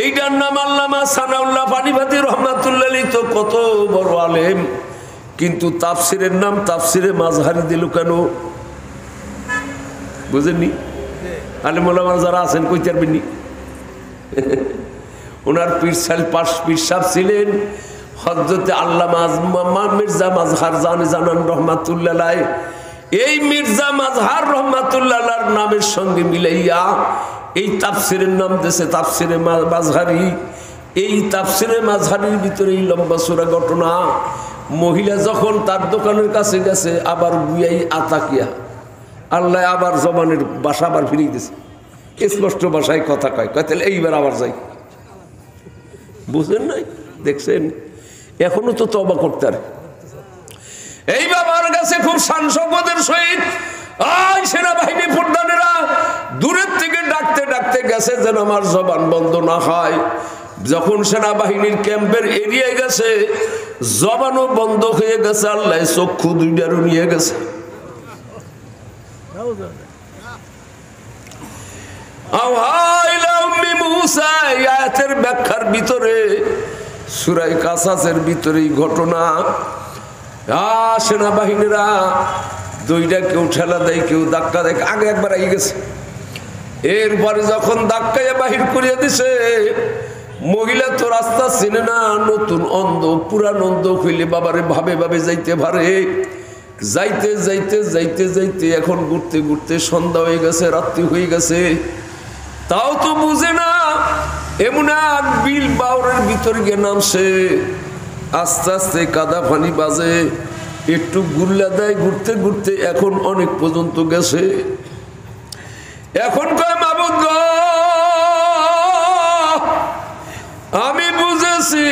এইটার নাম আল্লামা সানাউল্লাহ পানিপতি রহমাতুল্লাহ। তো কত বড় আলেম, কিন্তু তাফসিরের নাম তাফসিরে মাজহারি দিল কেন বুঝেননি? আলেম ওলামা যারা আছেন কইতে পারবেননি। ওনার পীর সাহেব ছিলেন হযরতে আল্লামা মির্জা মাজহার জানান রহমাতুল্লাহ। এই মির্জা মাজহার রহমাতুল্লাহ নামের সঙ্গে মিলাইয়া এই তাফসিরের নাম দিয়েছে তাফসিরে মাজহারি। এই তাফসিরে মাজহারির ভিতরে এই লম্বা চূড়া ঘটনা। মহিলা যখন তার দোকানের কাছে গেছে, আবার গুয়াই আতাকিয়া, আল্লাহ আবার জবানের বাসা আবার ফিরিয়ে দিয়েছে। স্পষ্ট ভাষায় কথা কয়, তাহলে এইবার আবার যাই। বুঝলেন নাই? দেখছেন, এখনো তো তওবা করতে পারে। এই বাবার কাছে খুব শান সম্পদের সহিত সেনাবাহিনী প্রধানেরা দূরের থেকে ডাকতে ডাকতে গেছে যেন আমার জবান বন্ধ না হয়। যখন সেনাবাহিনীর ক্যাম্পের এরিয়ায় গেছে, জবানও বন্ধ হয়ে গেছে, আল্লাহ চক্ষু দুইটারও নিয়ে গেছে। আয়াতের ব্যাখ্যার ভিতরে সূরা কাসাসের ভিতরে ঘটনা, সেনাবাহিনীরা দুইটা কেউ ঠেলা দেয়, কেউ ধাক্কা দেয়, আগে একবার আগে গেছে। এরপরে যখন ধাক্কায় বাহির করিয়ে দিছে, মহিলা তো রাস্তা চিনে না, নতুন অন্ধ, পুরান অন্ধ হইলে বাবারে ভাবে ভাবে যাইতে পারে। যাইতে যাইতে যাইতে যাইতে এখন ঘুরতে ঘুরতে সন্ধ্যা হয়ে গেছে, রাত্রি হয়ে গেছে, তাও তো বুঝে না। এমন এক বিল বাউরের ভিতর গিয়ে নামছে, আস্তে আস্তে কাদা পানি বাজে, একটু গুল্লা দেয়, ঘুরতে ঘুরতে এখন অনেক পর্যন্ত গেছে। এখন কয় মাবুদ গো, আমি বুঝেছি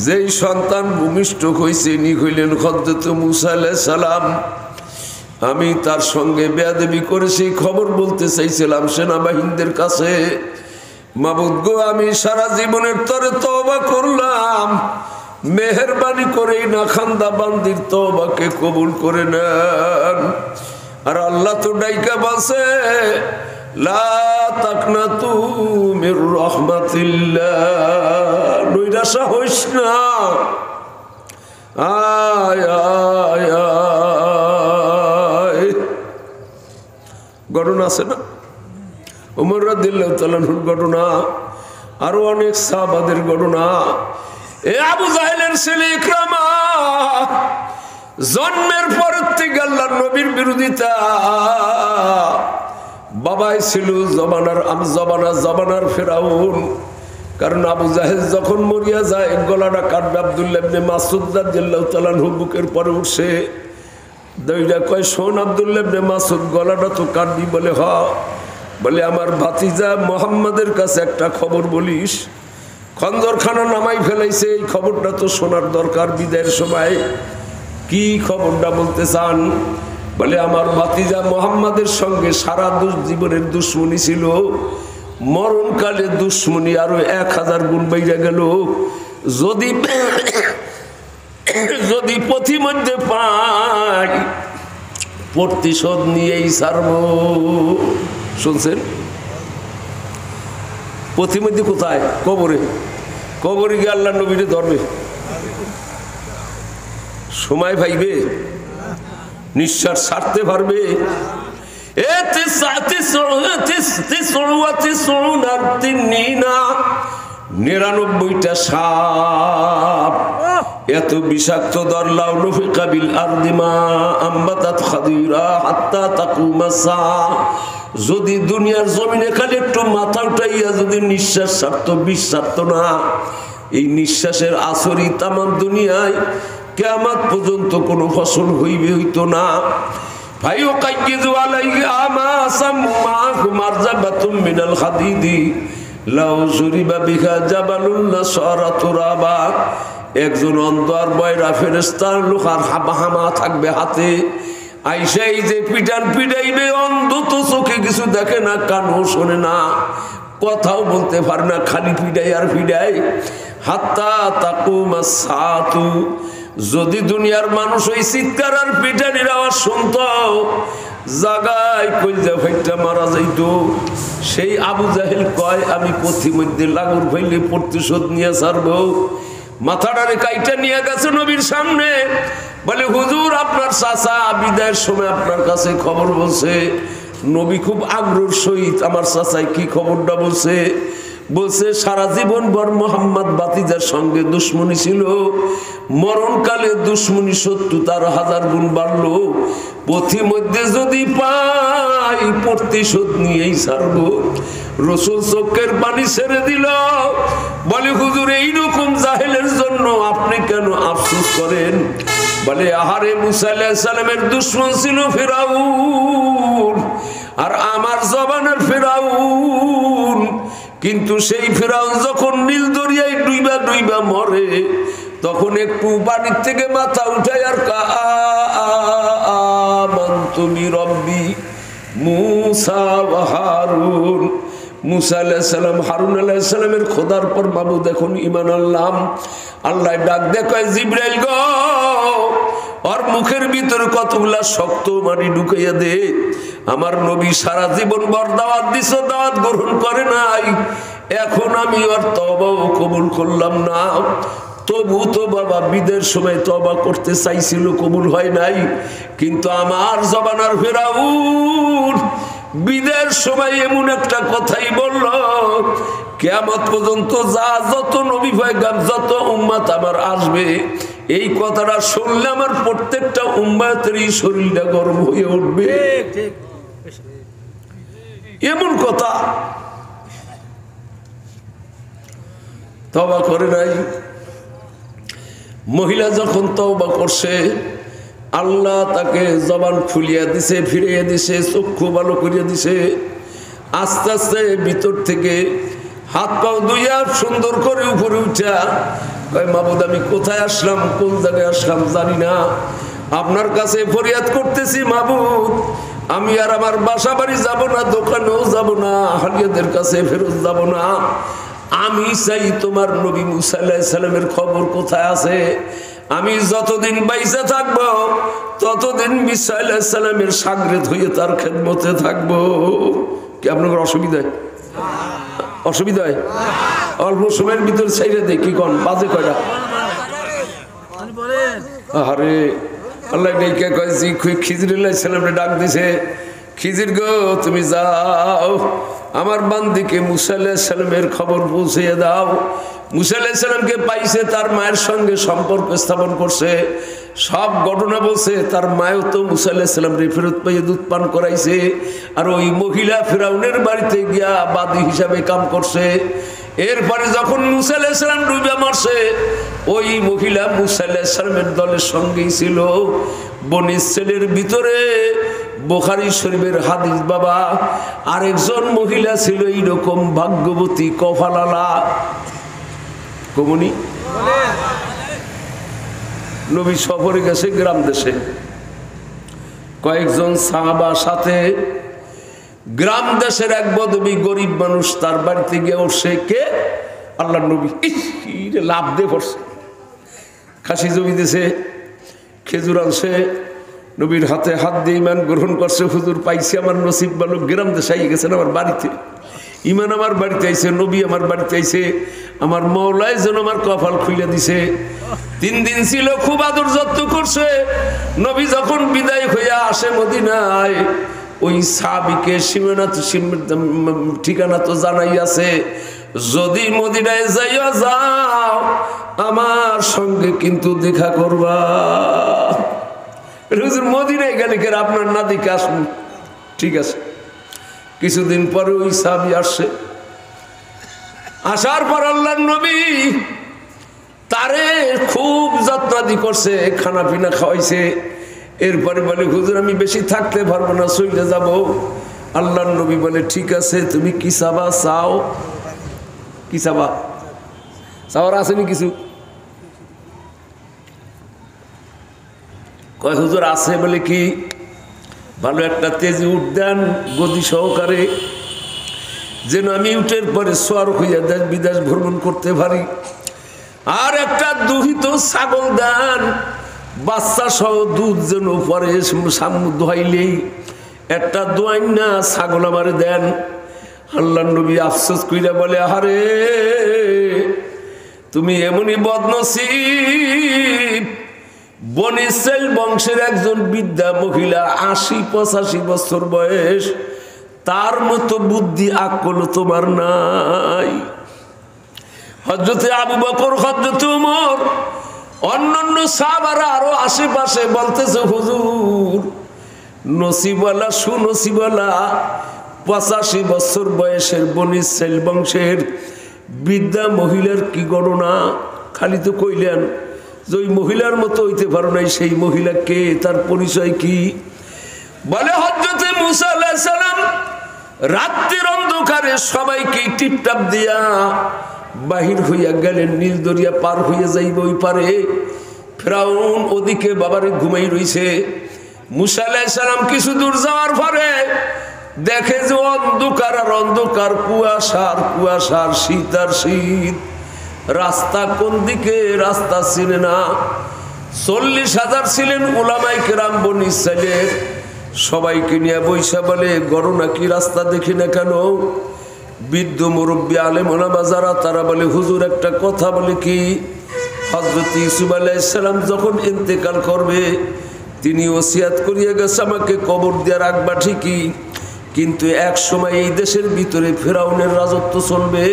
যেই সন্তান ভূমিষ্ঠ হয়েছে ইনি হইলেন হযরত মূসা আলাইহিস সালাম। আমি তার সঙ্গে বেয়াদবি করেছি, খবর বলতে চাইছিলাম সেনাবাহিনীদের কাছে। মাবুদ গো, আমি সারা জীবনের তরে তওবা করলাম, মেহেরবানি করে না খান্দা বান্দির তওবাকে কবুল করে নেন। আর আল্লাহ তো ডাইকা বলছে, লা তাকনাতু মির রাহমাতিল্লাহ, নৈরাশা হইস না। আয় আয় আয়, ঘটনা আছে না, ওমর রাদিয়াল্লাহু তাআলা আনহুর ঘটনা, আরো অনেক সাহাবাদের ঘটনা। এ আবু জাহেলের ছেলে ইকরামা জন্মের পর থেকে আল্লাহর নবীর বিরোধিতা, বাবাই ছিল জবানার ফেরাউন। কারণ আবু জাহেল যখন মরিয়া যায়, গলাটা কাটবে, আব্দুল্লাহ ইবনে মাসউদ রাদিয়াল্লাহু তাআলা আনহু বুকের পরে উঠছে, দইটা কয় শোন আব্দুল্লাহ ইবনে মাসউদ, গলাটা তো কাটবি। বলে হ। বলে আমার ভাতিজা মুহাম্মাদের কাছে একটা খবর বলিস, খন্দরখানা নামাই ফেলাইছে, এই খবরটা তো শোনার দরকার বিদায়ের সময়। কি খবরটা বলতে চান? বলে আমার ভাতিজা মুহাম্মাদের সঙ্গে সারা জীবনের দুশ্মনী ছিল, মরণকালে দুশ্মনী আরো 1000 গুণ বেড়ে গেল। যদি পথিমধ্যে পাই, প্রতিশোধ নিয়েই ছাড়ব। শুনছেন? পথিমধ্যে কোথায়? কবরে। কবরে গিয়ে আল্লাহ নবীরে ধরবে, সময় পাইবে, নিঃশ্বাস ছাড়তে পারবে। 99টা সাপ এত বিষাক্ত দরলাউ নফিকা বিল আরদি মা আমবাতাত খাদিরা হাত্তা তাকুমা সা। যদি দুনিয়ার জমিনে খালি একটু মাথা উঠাইয়া যদি নিঃশ্বাস ছাড়তো, বিষ ছাড়তো না, এই নিঃশ্বাসের আসরই তাম দুনিয়ায় কিয়ামত পর্যন্ত কোনো ফসল হইতো না। ভাইও কাইয়িজু আলাইহা মা সাম্মা মারজাবাতুম মিনাল হাদিদি লাউ যুরিবা বিহা জাবালুন নাসারা তুরাবা। একজন অন্ধ আর বয়রা ফেরেশতার লোক আর হামা থাকবে হাতে, আইসাই যে পিটান পিটাইবে। অন্ধ তো চোখে কিছু দেখে না, কানও শোনে না, কথাও বলতে পারে না, খালি পিটাই আর পিটাই। হাত্তা তাকুমা সাতু, যদি দুনিয়ার মানুষ ওই চিৎকার আর পিটানির আওয়াজ শুনত, জাগায় কইজা ফাইটা মারা যাইত। সেই আবু জাহেল কয়, আমি পথিমধ্যে লাঙর ফাইলে প্রতিশোধ নিয়ে ছাড়বো। মাথাটারে কাইটা নিয়ে গেছে নবীর সামনে, বলে হুজুর আপনার চাচা বিদায়ের সময় আপনার কাছে খবর বলছে। নবী খুব আগ্রহ সহিত, আমার চাচাই কি খবরটা বলছে? বলছে সারা জীবন ভর মোহাম্মদ বাতিজার সঙ্গে দুশ্মনী ছিল, মরণকালে দুশ্মনী শত্রুতার 1000 গুণ বাড়লো। পথিমধ্যে যদি পাই, প্রতিশোধ নিয়েই ছাড়বো। রসুল চোখের পানি ছেড়ে দিল, বলে হুজুর এইরকম জাহেলের জন্য আপনি কেন আফসোস করেন? বলে আহারে, মুসা আলাইহিস সালামের দুশ্মন ছিল ফিরাউন, আর আমার জবানের ফিরাউন। কিন্তু সেই ফিরাউন যখন নীল দরিয়ায় ডুইবা ডুইবা মরে, তখন একটু বাড়ির থেকে মাথা উঠাই আর তুমি রব্বি মুসা ওয়া হারুন, মুসা আলাইহিস সালাম হারুন আলাইহিস সালামের খোদার পর মাবুদ এখন ঈমান আনলাম। আল্লাহ ডাক দেয় কয় জিবরাইল গো, ওর মুখের ভিতরে কতগুলা শক্ত মাটি ঢুকাইয়া দে। আমার নবী সারা জীবন বর দাওয়াত দিছ, দাওয়াত গ্রহণ করে নাই, এখন আমি ওর তওবাও কবুল করলাম না। তবু তো বাবা বিদের সময় তওবা করতে চাইছিল, কবুল হয় নাই। কিন্তু আমার জবানার ফেরাউন বিদের সময় এমন একটা কথাই বলল, কিয়ামত পর্যন্ত যত নবী পয়গাম যত উম্মত আমার আসবে, এই কথাটা শুনলে আমার প্রত্যেকটা উম্মতেরই শরীরটা গরম হয়ে উঠবে। এমন কথা। তওবা করে নাই। মহিলা যখন তওবা করছে, আল্লাহ তাকে জবান খুলিয়া দিছে, ফিরিয়ে দিছে, চক্ষু ভালো করিয়া দিছে। আস্তে আস্তে ভিতর থেকে হাত পাও ধুইয়া সুন্দর করে উপরে উঠা কয় মাবুদ আমি কোথায় আসলাম, কোন জায়গায় আসলাম জানি না, আপনার কাছে ফরিয়াদ করতেছি মাবুদ, আমি আর আমার বাসা বাড়ি যাব না, দোকানেও যাব না, হালিয়াদের কাছে ফেরত যাব না। আমি চাই তোমার নবী মুসা আলাইহিস সালামের খবর কোথায় আছে। আমি যতদিন বাইসে থাকবো ততদিন মুসা আলাইহিস সালামের শাগরেদ হয়ে তার খেদমতে থাকবো। কি আপনাদের অসুবিধা? অসুবিধা হয়? অল্প সময়ের ভিতরে ছাইরে দেয় কি কন বাজে কয়টা? আরে আল্লাহ ডেকে কয়েছি খিজির আলাইহিস সালামকে ডাক দিছে, খিজির গো তুমি যাও আমার বান্দিকে মুসা আলাইহিস সালামের খবর পৌঁছিয়ে দাও। মুসা আলাইহিস সালামকে পাইছে, তার মায়ের সঙ্গে সম্পর্ক স্থাপন করছে, সব ঘটনা বলছে। তার মায়ও তো মুসা আলাইহিস সালামকে ফেরত পাইয়ে দুধ পান করাইছে। আর ওই মহিলা ফিরাউনের বাড়িতে গিয়া বাদী হিসাবে কাম করছে। এরপরে যখন মুসা আলাইহিস সালাম ডুবে মরছে, ওই মহিলা মুসা আলাইহিস সালামের দলের সঙ্গেই ছিল। বনী ইসরাইলের ভিতরে বুখারী শরীফের হাদিস বাবা, আরেকজন মহিলা ছিল এইরকম ভাগ্যবতী কফালালা। কমনি নবী সফরে গেছে গ্রাম দেশে, কয়েকজন সাহাবা সাথে। গ্রাম দেশের এক বদবী গরিব মানুষ, তার বাড়িতে গিয়ে উঠছে কে? আল্লাহর নবী। লাভ দিয়ে পড়ছে, খাসি জমি দিছে, খেজুর আনছে, নবীর হাতে হাত দিয়ে ইমান গ্রহণ করছে। হুজুর পাইছি, আমার নসিব ভালো, গ্রাম দেশে আই গেছেন আমার বাড়িতে, ইমান আমার বাড়িতে আইছে, নবী আমার বাড়িতে আইছে, আমার মওলাই যেন আমার কপাল খুলে দিছে। 3 দিন ছিল, খুব আদর যত্ন করছে। নবী যখন বিদায় হইয়া আসে মদিনায়, ওই সাহাবীকে ঠিকানা তো জানাই আছে, যদি মদিনায় যাইয়া যাও আমার সঙ্গে কিন্তু দেখা করবা। হুজুর মদিনায় গেলে কেন আপনার না দেখে আসুন? ঠিক আছে। কিছুদিন পরে ওই সাহাবী আসছে, আসার পর আল্লাহর নবী তারে খুব যত্নাদি করছে, খানা পিনা খাওয়াইছে। এরপরে বলে হুজুর আমি বেশি থাকতে পারবো না, চলে যাব। আল্লাহর নবী বলে ঠিক আছে, তুমি কি চাবা চাও? কি চাবা? চাওয়ার আসেনি কিছু? কয় হুজুর আছে। বলে কি? ভালো একটা তেজি উঠ দেন গদি সহকারে, যেন আমি উঠের পরে সোয়ার হইয়া দেশ বিদেশ ভ্রমণ করতে পারি। আর একটা দুহিত ছাগল দেন, বাচ্চা সহ দুধ যেন পরে দোয়াইলেই একটা দোয়াই না, ছাগল আমারে দেন। আল্লাহর নবী আফসোস কইরা বলে আরে তুমি এমনই বদনসিব, বনী ইসরাইল বংশের একজন বৃদ্ধা মহিলা, ৮০-৮৫ বছর বয়স, তার মতো বুদ্ধি আকল তোমার নাই। হযরতে আবু বকর, হযরতে ওমর, অন্যান্য সাহাবারা আরো আশেপাশে বলতেছে হুজুর নসিবওয়ালা সুনসিবওয়ালা ৮৫ বছর বয়সের বনী ইসরাইল বংশের বৃদ্ধা মহিলার কি গণনা। খালি তো কইলেন যে ওই মহিলার মতো হইতে পারো নাই, সেই মহিলা কে, তার পরিচয় কি? বলে হযরতে মুসা আলাইহিস সালাম রাত্রির অন্ধকারে সবাইকে টিপটাপ দিয়া বাহির হইয়া গেলেন, নীল দরিয়া পার হইয়া যাইব ওই পারে। ফিরআউন ওদিকে বাবারে ঘুমাই রইছে। মুসা আলাইহিস সালাম কিছু দূর যাওয়ার পরে দেখে যে অন্ধকার আর অন্ধকার, কুয়াশার কুয়াশার, শীত আর শীত। রাস্তা কোন দিকে, রাস্তা চিনে না। 40,000 ছিলেন উলামায়ে কেরাম বনি ইসরাইলের, সবাইকে নিয়ে বৈশা বলে গরম নাকি, রাস্তা দেখি না কেন? বৃদ্ধ মুরব্বী আলেম ওলামা যারা, তারা বলে হুজুর একটা কথা বলে কি, হযরত ইউসুফ আলাইহিস সালাম যখন ইন্তেকাল করবে তিনি ওসিয়াত করিয়া গেছে আমাকে কবর দিয়ে রাখবা ঠিকই, কিন্তু এক সময় এই দেশের ভিতরে ফিরআউনের রাজত্ব চলবে।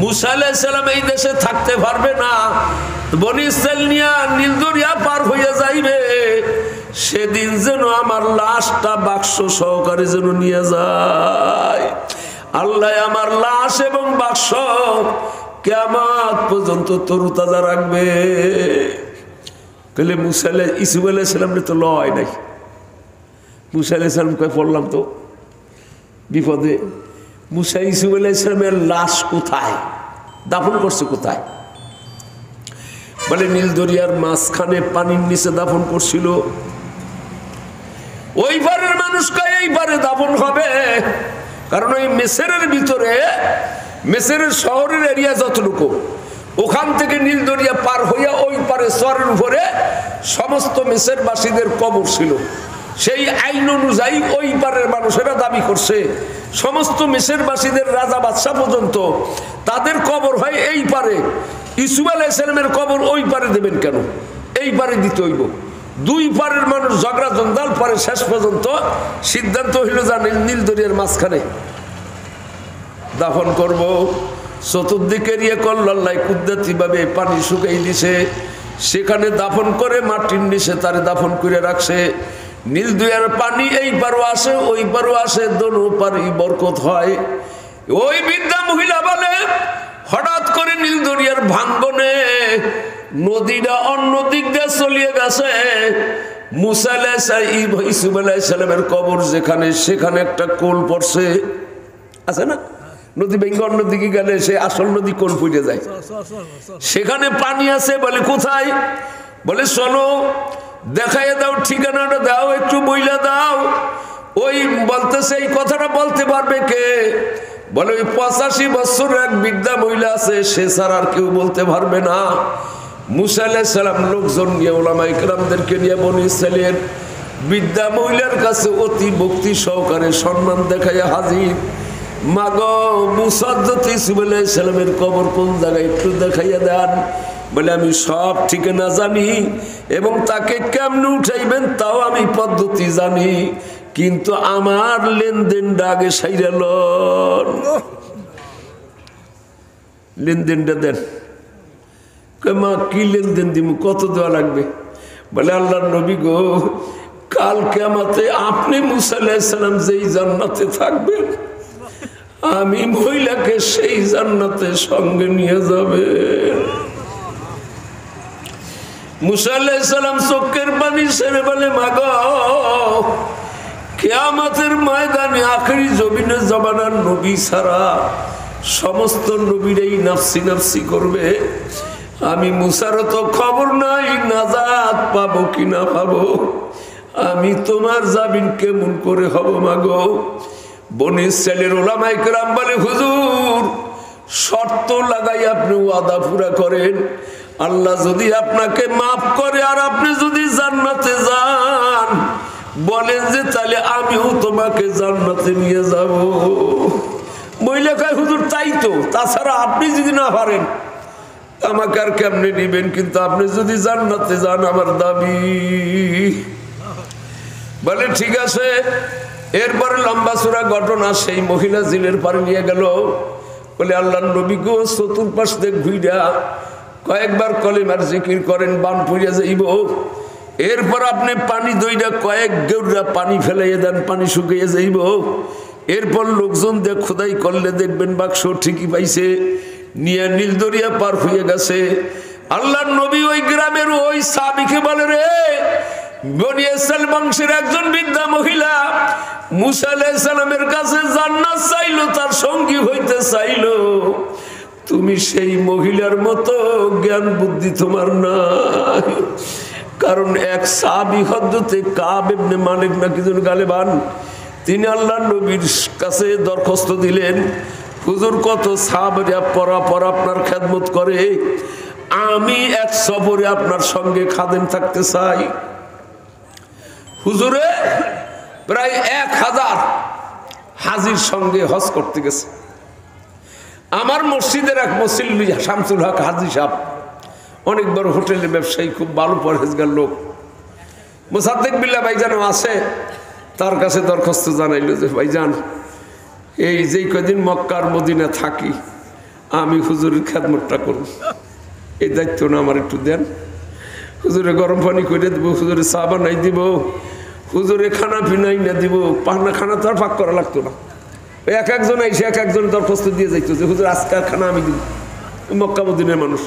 মুসা আলাইহিস সালাম এই দেশে থাকতে পারবে না, বনি ইসরাইল নিয়ে নীল দরিয়া পার হইয়া যাইবে। সেদিন যেন আমার লাশটা বাক্স সহকারে যেন নিয়ে যায়। আল্লাহ আমার লাশ এবং বাক্স কিয়ামত পর্যন্ত তরুতাজা রাখবে। তাহলে ইউসুফ আলাইহিস সালামের তো লয় নাই। মুসা আলাইহিস সালাম কয়ে পড়লাম তো বিপদে। মুসা ইউসুফ আলাইহিস সালামের লাশ কোথায়, দাফন করছে কোথায়? বলে নীল দরিয়ার মাঝখানে পানির নিচে দাফন করছিল। ওই পারের মানুষ কয় এই পারে দাফন হবে, কারণ ওই মিসরের ভিতরে, মিসরের শহরের এরিয়া যতটুকু, ওখান থেকে নীল দরিয়া পার হইয়া ওই পারে চরের উপরে সমস্ত মিসরবাসীদের কবর ছিল। সেই আইন অনুযায়ী ওই পারের মানুষেরা দাবি করছে সমস্ত মিসরবাসীদের রাজা বাদশা পর্যন্ত তাদের কবর হয় এই পারে। ইউসুফ আলাইহিস সালামের কবর ওই পারে দেবেন কেন? এই পারে দিতে হইব। দুই পারের মানুষ ঝগড়া জঞ্জাল পরে শেষ পর্যন্ত সিদ্ধান্ত হইল জানেন নীল দরিয়ার মাঝখানে দাফন করব। চতুর্দিকে এরিয়া করল আল্লাহ কুদরতি ভাবে পানি শুকাই দিছে, সেখানে দাফন করে মাটির নিচে তারে দাফন করে রাখছে। নীল দরিয়ার পানি এই পারও আসে ওই পারও আসে, দোনো পারই বরকত হয়। ওই বৃদ্ধা মহিলা বলে হঠাৎ করে নীল দরিয়ার ভাঙ্গনে নদীটা অন্য দিক দিয়ে চলিয়ে গেছে। মুসা ইউসুফ আলাইহিস সালামের কবর যেখানে, সেখানে একটা কোল পড়ছে, আছে না? নদী ভেঙে অন্য দিকে গেলে সে আসল নদী কোল ফুটে যায়, সেখানে পানি আছে। বলে কোথায়? বলে চলো দেখাইয়া দাও, ঠিকানাটা দাও, একটু বইলা দাও। ওই বলতেছে এই কথাটা বলতে পারবে কে? বলে ওই 85 বছর এক বৃদ্ধা মহিলা আছে, সে ছাড়া আর কেউ বলতে পারবে না। মুসা আলাইহিস সালাম লোকজন নিয়ে উলামায়ে কেরামদেরকে নিয়ে বনি ইসরাইলের বৃদ্ধা মহিলার কাছে অতি ভক্তি সহকারে সম্মান দেখাইয়া হাজির। মাগো মুসা ইউসুফ আলাইহিস সালামের কবর কোন জায়গায় একটু দেখাইয়া দেন। বলে আমি সব ঠিকানা জানি এবং তাকে কেমনে উঠাইবেন তাও আমি পদ্ধতি জানি, কিন্তু আমার লেনদেনটা আগে সাইরা লন। লেনদেনটা দেন। মা কি লেনদেন দিব, কত দেওয়া লাগবে? বলে আল্লাহর নবী গো, কাল কিয়ামতে আপনি মুসা আলাইহিস সালাম যেই জান্নাতে থাকবেন আমি মহিলাকে সেই জান্নাতে সঙ্গে নিয়ে যাবে। মুসা আলাইহিস সালাম চোখের পানি ছেড়ে বলে মাগো, কিয়ামতের ময়দানে আখেরি জমিনের জামানার নবী ছাড়া সমস্ত নবীরাই নাফসি নাফসি করবে। আমি মুসারও তো খবর নাই নাজাত পাবো কি না পাবো, আমি তোমার জামিন কেমন করে হব মাগো? বনি ইসরাইলের উলামায়ে কেরাম বলে হুজুর শর্ত লাগাই আপনি ওয়াদা পুরা করেন, আল্লাহ যদি আপনাকে মাফ করে আর আপনি যদি জান্নাতে যান, বলেন যে তাহলে আমিও তোমাকে জান্নাতে নিয়ে যাব। মহিলা কয় হুজুর তাই তো, তাছাড়া আপনি যদি না পারেন আমাকে আর কেমনে নিবেন, কিন্তু আপনি যদি জান্নাতে যান আমার দাবি। বলে ঠিক আছে। এরপরে লম্বা চূড়া ঘটনা, সেই মহিলা জিলের পারে নিয়ে গেল। বলে আল্লাহর নবী গো, চতুর্পাশ দিয়ে ঘুইরা কয়েকবার কলিমার জিকির করেন, বান পড়িয়া যাইব। এরপর আপনি পানি দইটা কয়েক গেউরা পানি ফেলাইয়া দেন, পানি শুকিয়ে যাইব। এরপর লোকজন দিয়ে খোদাই করলে দেখবেন বাক্স ঠিকই পাইছে, নিয়ে নীল দরিয়া পার হয়ে গেছে। আল্লাহর নবী ওই গ্রামের ওই সাহাবীকে বলে রে, বনি ইসরাইল বংশের একজন বৃদ্ধা মহিলা মুসা আলাইহিস সালামের কাছে জান্নাত চাইলো, তার সঙ্গী হইতে চাইলো। তুমি সেই মহিলার মতো জ্ঞান বুদ্ধি তোমার নাই। কারণ এক সাহাবী হযরতে কাব ইবনে মালিক নাকি যেন গালেবান, তিনি আল্লাহর নবীর কাছে দরখাস্ত দিলেন, হুজুর কত সাহাবীরা পরাপর আপনার খেদমত করে, আমি এক সফরে আপনার সঙ্গে খাদেম থাকতে চাই। হুজুরে প্রায় 1000 হাজির সঙ্গে হজ করতে গেছে। আমার মসজিদের এক মুসল্লি শামসুল হক হাজি সাহেব, অনেক বড় হোটেলের ব্যবসায়ী, খুব ভালো পরহেজগার লোক, মোসাদ্দেক বিল্লাহ ভাইজানও আছে, তার কাছে দরখাস্ত জানাইল যে ভাইজান এই যে কদিন মক্কার মদিনা থাকি আমি হুজুরের খেদমতটা করব, এই দায়িত্ব না আমার একটু দেন। হুজুরে গরম পানি করে দিব, হুজুরে চা বানাই দিব, হুজুরে খানা পিনাই না দিব, পাহনা খানা তো আর পাক করা লাগতো না। এক একজন এসে এক একজন দরখাস্ত দিয়ে যাইতো যে হুজুর আজকাল খানা আমি দিব। মক্কা মদিনার মানুষ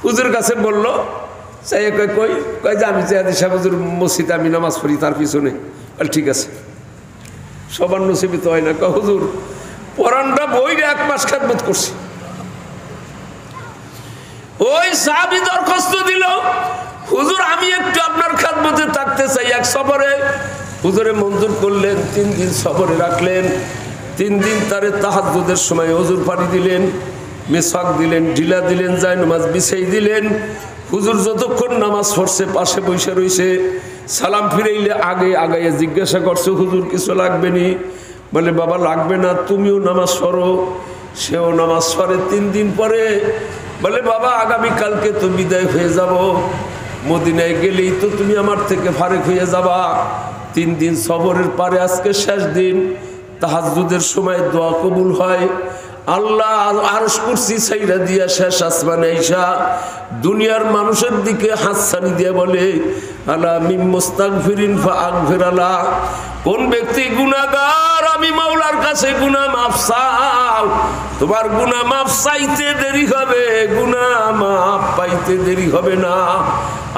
হুজুর কাছে বললো, চাই কই কই যে আমি চেয়াদি সাহেব হুজুর মসজিদে আমি নামাজ পড়ি তার পিছনে। ঠিক আছে, সবার নসিবে তো হয় না। হুজুর পরানটা বইরে 1 মাস খেদমত করছি। ওই সাহাবী দরখাস্ত দিল, হুজুর আমি একটু আপনার খেদমতে থাকতে চাই এক সফরে। হুজুরে মঞ্জুর করলেন, 3 দিন সফরে রাখলেন। 3 দিন তারে তাহাজ্জুদের সময় হুজুর পানি দিলেন, মেসাক দিলেন, ঢিলা দিলেন, যায় নামাজ বিছাই দিলেন। হুজুর যতক্ষণ নামাজ পড়ছে পাশে বসে রয়েছে, সালাম ফিরাইলে আগে আগাইয়া জিজ্ঞাসা করছে হুজুর কিছু লাগবে নি? বলে বাবা লাগবে না, তুমিও নামাজ পড়ো। সেও নামাজ পড়ে। 3 দিন পরে বলে বাবা আগামীকালকে তো বিদায় হয়ে যাব, মদিনায় গেলেই তো তুমি আমার থেকে ফারেক হয়ে যাবা। 3 দিন সফরের পারে আজকে শেষ দিন, তাহাজ্জুদের সময় দোয়া কবুল হয়। আল্লাহ আরশ কুরসি ছাইরা দিয়া শেষ আসমানে আইসা দুনিয়ার মানুষের দিকে হাতছানি দিয়ে বলে আলা মিম মুস্তাগফিরিন ফাগফির আলা। কোন ব্যক্তি গুনাহগার আমি মাওলার কাছে গুনাহ মাফ চাও, তোমার গুনাহ মাফ চাইতে দেরি হবে, গুনাহ মাফ পাইতে দেরি হবে না।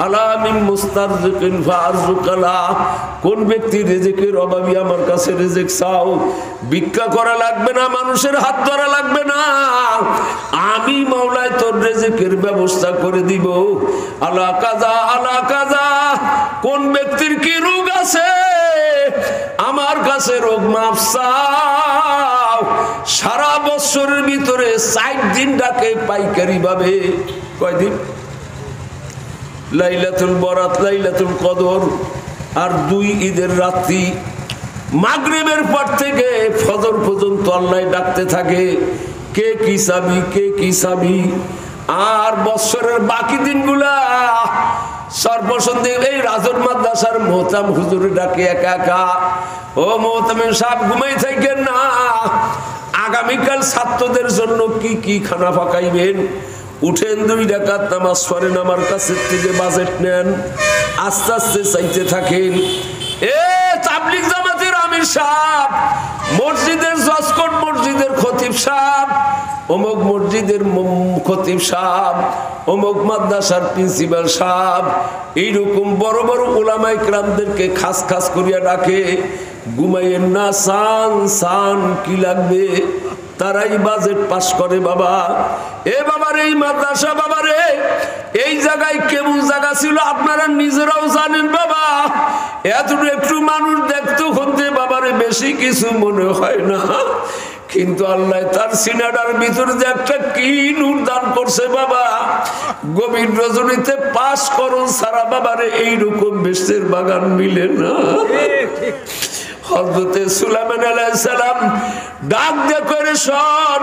আলা মিম মুস্তারজিকিন ফারজুকালা। কোন ব্যক্তি রিজিকের অভাবী আমার কাছে রিজিক চাও, ভিক্ষা করা লাগবে না, মানুষের হাত ধরা লাগবে না, আমি মাওলাই তোর রিজিকের ব্যবস্থা করে দিব। আলা কাজা আলা কাজা। কোন ব্যক্তির কি রোগ আছে আমার কাছে রোগ মাফ চাও। সারা বছরের ভিতরে 60 দিন ডাকে পাইকারি ভাবে। কয়দিন? লাইলাতুল বরাত, লাইলাতুল কদর আর 2 ঈদের রাত্রি, মাগরিবের পর থেকে ফজর পর্যন্ত আল্লাহ ডাকতে থাকে কে কি চাবি, কে কি চাবি। আর বছরের বাকি দিনগুলা সর্বসন্ধে এই রাজুর মাদ্রাসার মোহতাম হুজুরে ডাকে একা একা, ও মোহতামিম সাহেব ঘুমাই থাকেন না, আগামীকাল ছাত্রদের জন্য কি কি খানা পাকাইবেন, উঠেন 2 রাকাত নামাজ পড়েন, আমার কাছে থেকে বাজেট নেন, আস্তে আস্তে চাইতে থাকেন। এ তাবলিগ জামাতের আমির সাহেব, মসজিদের জজকোট মসজিদের খতিব সাহেব, অমুক মসজিদের খতিব সাহেব, অমুক মাদ্রাসার প্রিন্সিপাল সাহেব, এইরকম বড় বড় উলামা ইকরামদেরকে খাস খাস করিয়া ডাকে। ঘুমাইয়েন না, সান সান কি লাগবে, তারাই বাজেট পাস করে। বাবা এ বাবার এই মাদ্রাসা বাবারে এই জায়গায় কেমন জায়গা ছিল আপনারা নিজেরাও জানেন। বাবা এতটুকু একটু মানুষ দেখতে হতে বাবারে বেশি কিছু মনে হয় না, কিন্তু আল্লাহ তার সিনাটার ভিতরে যে একটা কি নূর দান করছে বাবা, গভীর রজনীতে পাস করুন সারা বাবারে এইরকম বেশের বাগান মিলে না। হযরতে সুলাইমান আলাইহিস সালাম ডাক দিয়ে করে শোন,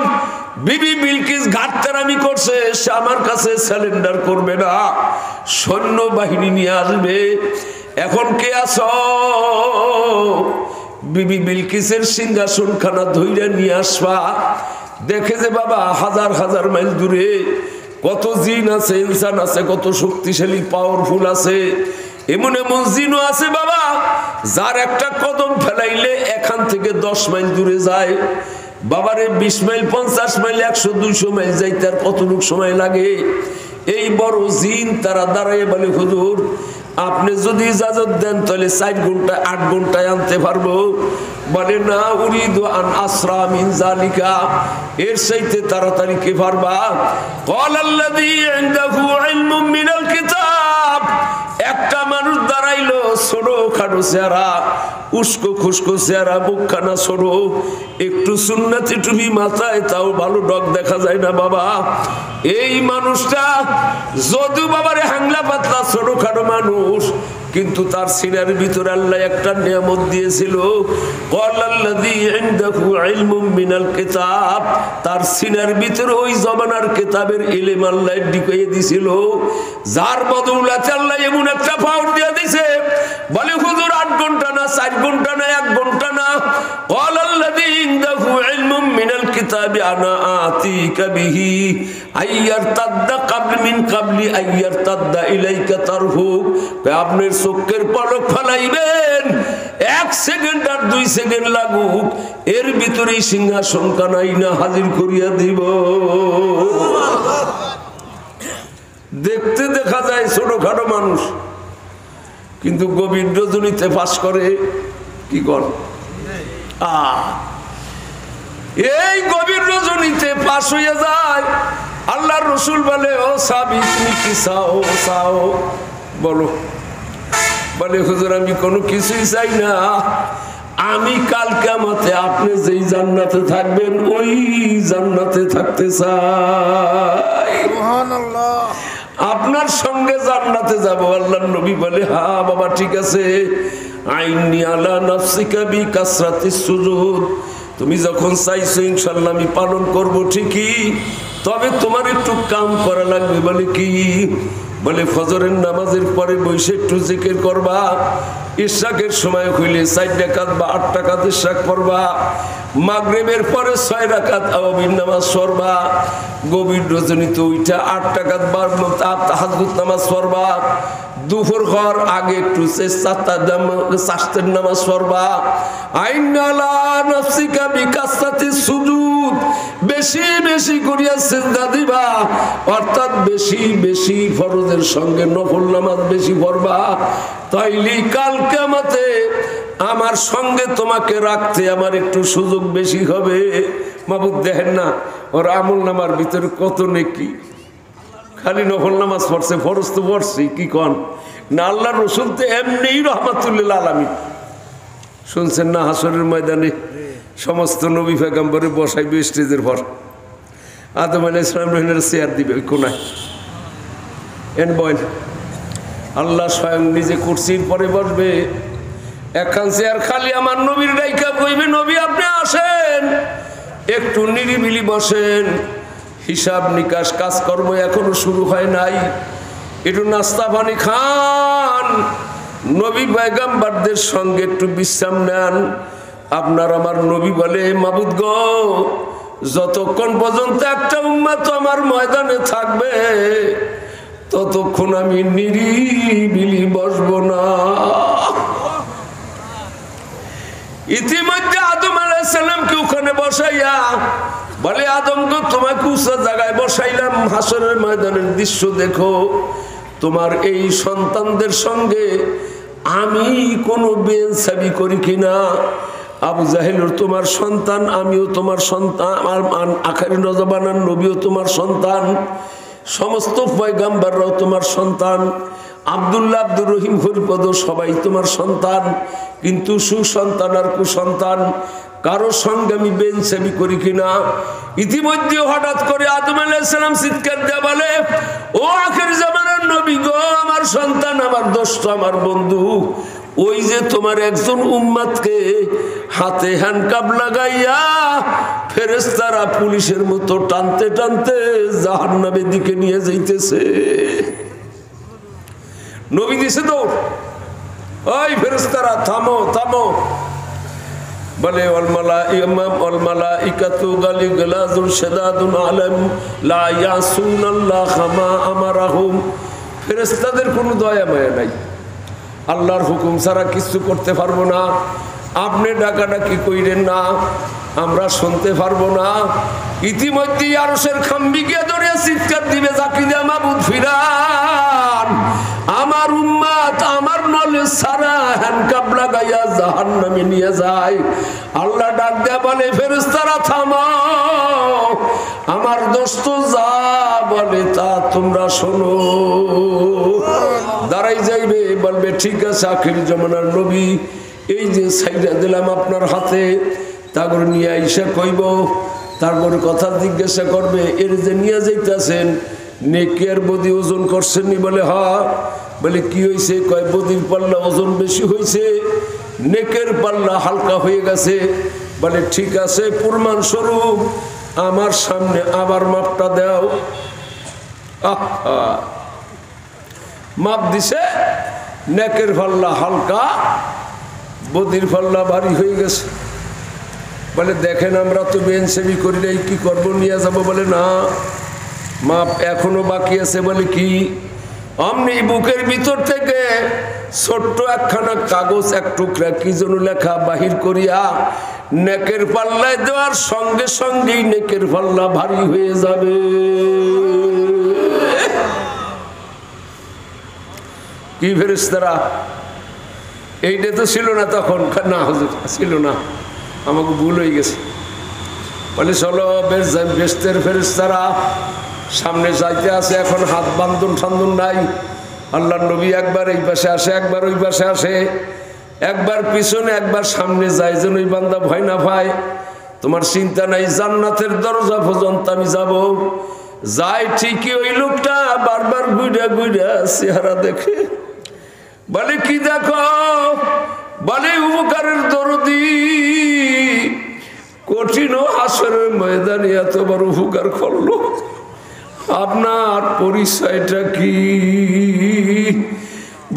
বিবি বিলকিস ঘাটতারামি করছে, সে আমার কাছে সারেন্ডার করবে না, সৈন্য বাহিনী নিয়ে আসবে। এখন কে আছো? বিবি বিলকিসের সিংহাসন খানা ধইরা নিয়ে আসবা। দেখে যে বাবা হাজার হাজার মাইল দূরে কত জিন আছে, ইনসান আছে, কত শক্তিশালী পাওয়ারফুল আছে, এমন এমন জিনও আছে বাবা যার একটা কদম ফেলাইলে এখান থেকে 10 মাইল দূরে যায়। বাবারে 20 মাইল 50 মাইল 100 200 মাইল যাইতে আর কতটুক সময় লাগে। এই বড় জিন তারা দাঁড়ায় বলে হুজুর আপনি যদি ইজাজত দেন তাহলে 4 ঘন্টা 8 ঘন্টায় আনতে পারবো। বলে না, উরিদু আন আসরা মিন যালিকা, এর চাইতে তাড়াতাড়ি কে পারবা? ক্বালাল্লাযী ইনদাহু ইলমুম মিনাল কিতাব, একটা মানুষ দাঁড়াইলো, ছোট খাটো চেহারা, উস্কো খুস্কো চেহারা, মুখখানা ছোট, একটু সুন্নতি টুপি মাথায়, তাও ভালো ডগ দেখা যায় না বাবা। এই মানুষটা যদিও বাবারে হাংলা পাতলা ছোট খাটো মানুষ, কিন্তু তার সিনার ভিতরে আল্লাহ একটা নিয়ামত দিয়েছিল। ক্বালাল্লাযী ইনদাহু ইলমুম মিনাল কিতাব, তার সিনার ভিতরে ওই জমানার কিতাবের ইলম আল্লাহ ঢুকিয়ে দিয়েছিল, যার বদৌলতে আল্লাহ এমন একটা পাওয়ার দিয়ে দিয়েছে। বলে হুজুর 8 ঘন্টা না, 4 ঘন্টা না, 1 ঘন্টা না। ক্বালাল্লাযী ইনদাহু ইলমুম মিনাল কিতাবি আনা আতিকা বিহি আইয়ারতাদ্দা মিন ক্বাবলি আইয়ারতাদ্দা ইলাইকা তারহুক, আপনার চোখের পলক ফেলাইবেন, 1 সেকেন্ড আর 2 সেকেন্ড লাগুক, এর ভিতরেই সিংহাসন কানাইনা হাজির করিয়া দিব। দেখতে দেখা যায় ছোটখাটো মানুষ, কিন্তু গভীর রজনীতে পাস করে কি কর। এই গভীর রজনীতে পাস হইয়া যায়। আল্লাহর রাসূল বলে, ও সাহাবী তুমি কি চাও? চাও বলো। বলে হুজুর আমি কোনো কিছুই চাই না, আমি কাল কিয়ামতে আপনি যেই জান্নাতে থাকবেন ওই জান্নাতে থাকতে চাই। সুবহানাল্লাহ, আপনার সঙ্গে জান্নাতে যাব। আল্লাহর নবী বলে, হ্যাঁ বাবা ঠিক আছে। আইনি আলা নাফসিকা বিকাসরাতিস সুজুদ, তুমি যখন চাইছো ইনশাআল্লাহ আমি পালন করব ঠিকই, তবে তোমার একটু কাম করা লাগবে। বলে কি? বলে ফজরের নামাজের পরে বসে একটু জিকির করবা, ইশরাকের সময় হইলে 4 রাকাত বা 8 রাকাত ইশরাক পড়বা, মাগরিবের পরে 6 রাকাত আওয়াবিন নামাজ পড়বা, গভীর রজনীতে ওইটা 8 রাকাত তাহাজ্জুদ নামাজ পড়বা, দুপুর হওয়ার আগে একটু চাষতের নামাজ পড়বা। আইনা আলা নাফসিকা বিকাসরাতিস সুজুদ, বেশি বেশি করিয়া সিজদা দিবা, অর্থাৎ বেশি বেশি ফরজের সঙ্গে নফল নামাজ বেশি পড়বা, তাইলে কাল কিয়ামতে আমার সঙ্গে তোমাকে রাখতে আমার একটু সুযোগ বেশি হবে। মাবুদ দেখেন না ওর আমল নামার ভিতরে কত নেকি, খালি নফল নামাজ পড়ছে, ফরজ তো পড়ছি কি কন না। আল্লাহর রাসূল তো এমনিই রাহমাতুল আলামিন। শুনছেন না হাসরের ময়দানে সমস্ত নবী পয়গম্বরে বসাইবে স্টেজের পর, আদম আলাইহিস সালামের চেয়ার দিবে ওই কোনায়, এন বয়েন আল্লাহ স্বয়ং নিজে কুরসির পরে বসবে, একখান চেয়ার খালি আমার নবীর ডাইকা কইবে, নবী আপনি আসেন, একটু নিরিবিলি বসেন, হিসাব নিকাশ কাজকর্ম এখনো শুরু হয় নাই, একটু নাস্তা পানি খান, নবী পয়গম্বরদের সঙ্গে একটু বিশ্রাম নেন। আপনার আমার নবী বলে, মাবুদ গো যতক্ষণ পর্যন্ত একটা উম্মত আমার ময়দানে থাকবে ততক্ষণ আমি নিরিবিলি বসবো না। ইতিমধ্যে আদম আলাইহিস সালামকে ওখানে বসাইয়া বলে, আদম গো তোমাকে উঁচা জায়গায় বসাইলাম, হাসরের ময়দানের দৃশ্য দেখো, তোমার এই সন্তানদের সঙ্গে আমি কোনো বেইনসাফি করি কিনা। আবু জাহেল তোমার সন্তান, আমিও তোমার সন্তান, আমার আখিরি নজবানার নবীও তোমার সন্তান, সমস্ত পয়গম্বররাও তোমার সন্তান, আব্দুল্লাহ আব্দুর রহিম হরিপদ সবাই তোমার সন্তান, কিন্তু সুসন্তান আর কুসন্তান কারো সঙ্গে আমি বেইনসাফি করি কিনা। ইতিমধ্যে হঠাৎ করে আদম আলাইহিস সালাম চিৎকার দিয়ে বলে, ও আখির জামানার নবী গো, আমার সন্তান, আমার দোস্ত, আমার বন্ধু, ওই যে তোমার একজন উম্মতকে হাতে হ্যান্ডকাপ লাগাইয়া ফেরেশতারা পুলিশের মতো টানতে টানতে জাহান্নামের দিকে নিয়ে যাইতেছে। নবী দিছে দৌড়, ওই ফেরেশতারা থামো থামো। বলে ওয়াল মালাইকাতু গালিগালাজুন শাদাদুন আলাম লা ইয়াসুনাল্লাহা মা আমারাহুম, ফেরেশতাদের কোনো দয়া মায়া নাই, আল্লাহর হুকুম ছাড়া কিছু করতে পারবো না, আপনি ডাকাডাকি কইরেন না, আমরা শুনতে পারবো না। ইতিমধ্যে আরশের খাম্বিকে ধরে চিৎকার দিবে, জাকি দে মাবুদ ফিরান, আমার উম্মত মোহাম্মদ আমার নলেজ ছাড়া হ্যান্ডকাপ লাগাইয়া জাহান্নামে নিয়ে যায়। আল্লাহ ডাক দেয়া বলে ফেরেশতারা থামাও, আমার দোস্ত যা বলে তা তোমরা শোনো। দাঁড়াই যাইবে, বলবে ঠিক আছে আখির জামানার নবী, এই যে ছাইরা দিলাম আপনার হাতে, তারপর নিয়ে আইসা কইব, তারপরে কথা জিজ্ঞাসা করবে এর যে নিয়ে যাইতেছেন নেকের বদি ওজন করছেন নি? বলে হ্যাঁ। বলে কি হয়েছে? কয় বদির পাল্লা ওজন বেশি হয়েছে, নেকের পাল্লা হালকা হয়ে গেছে। বলে ঠিক আছে, প্রমাণ স্বরূপ আমার সামনে আবার মাপটা দাও। মাপ দিছে, নেকের পাল্লা হালকা, বদির পাল্লা ভারী হয়ে গেছে। বলে দেখেন আমরা তো বেনসেবি করি নাই, কি করবো, নিয়ে যাবো? বলে না, মাপ এখনো বাকি আছে। বলে কি? অমনি বুকের ভিতর থেকে ছোট্ট একখানা কাগজ, এক টুকরা কি যেন লেখা বাহির করিয়া নেকের পাল্লায় দেওয়ার সঙ্গে সঙ্গেই নেকের পাল্লা ভারী হয়ে যাবে। কি ফেরেশতারা? এইটা তো ছিল না তখন। না হুজুর ছিল না, আমাকে ভুল হয়ে গেছে। বলে চলো বেহেশতের ফেরেশতারা সামনে যাইতে আছে, এখন হাত বান্ধন টান্ধন নাই। আল্লাহর নবী একবার এই পাশে আসে, একবার ওই পাশে আসে, একবার পিছনে একবার সামনে যায়, যেন ওই বান্দা ভয় না পায়। তোমার চিন্তা নাই, জান্নাতের দরজা পর্যন্ত আমি যাব। যাই ঠিকই ওই লোকটা বারবার গুইডা গুইডা চেহারা দেখে। বলে কি দেখো? বলে উপকারের দরদি, কঠিন হাসরের ময়দানে এত বড় উপকার করলো, আপনার পরিচয়টা কি?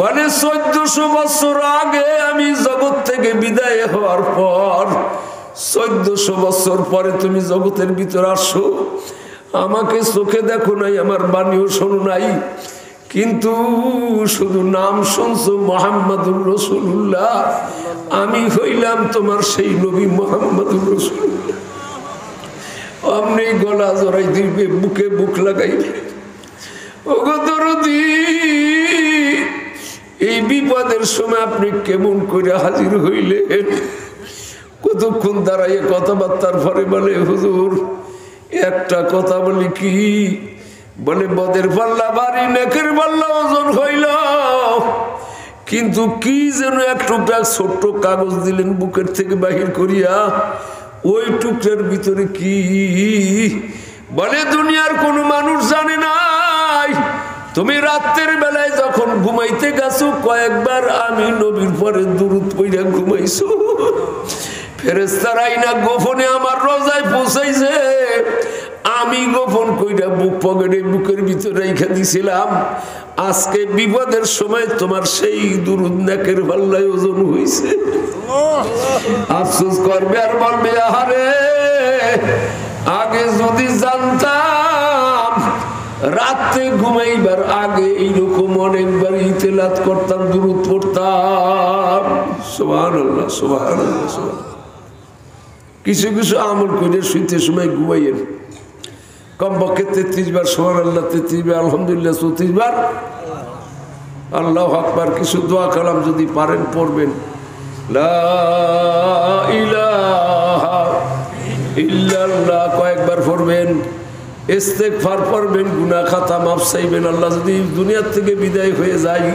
বলে 1400 বছর আগে আমি জগৎ থেকে বিদায় হওয়ার পর, 1400 বছর পরে তুমি জগতের ভিতর আসো, আমাকে চোখে দেখো নাই, আমার বাণীও শোনো নাই, কিন্তু শুধু নাম শুনছো মুহাম্মাদুর রাসূলুল্লাহ। আমি হইলাম তোমার সেই নবী মুহাম্মাদুর রাসূলুল্লাহ। অমনি গলা জড়াই দিবে, বুকে বুক লাগাইবে। ওগো দরদি, এই বিপদের সময় আপনি কেমন করে হাজির হইলেন? কতক্ষণ দাঁড়াইয়ে কথাবার্তার পরে বলে হুজুর একটা কথা বলি কি? বলে বদের পাল্লা ভারী, নেকের পাল্লা ওজন হইল, কিন্তু কি যেন এক টুকরা ছোট্ট কাগজ দিলেন বুকের থেকে বাহির করিয়া, ওই টুকরার ভিতরে কি? বলে দুনিয়ার কোনো মানুষ জানে নাই। তুমি রাতের বেলায় যখন ঘুমাইতে গেছো কয়েকবার আমি নবীর পরে দুরূদ পড়িয়া ঘুমাইছো। ফেরেশতারাই না গোপনে আমার রোজায় পৌঁছাইছে, আমি গোপন কইরা বুক পকেটে বুকের ভিতরে রেখে দিছিলাম। আজকে বিপদের সময় তোমার সেই দুরূদ নেকের পাল্লায় ওজন হইছে। আফসোস করবে আর বলবে আহারে, আগে যদি জানতাম রাতে ঘুমাইবার আগে এইরকম অনেকবার ইতিলাত করতাম, দুরূদ পড়তাম। সুবহানাল্লাহ, সুবহানাল্লাহ, সুবহানাল্লাহ। কিছু কিছু আমল করে শুইতে সময় ঘুমাইয়েন, কমপক্ষে 33 বার সুবহানাল্লাহ, 33 বার আলহামদুলিল্লাহ, 34 বার আল্লাহু আকবার। কিছু দোয়া কালাম যদি পারেন পড়বেন। লা ইলাহা ইল্লাল্লাহ কয়েকবার পড়বেন, ইস্তেগফার পড়বেন, গুনাহ খাতা মাফ চাইবেন। আল্লাহ যদি দুনিয়া থেকে বিদায় হয়ে যায়,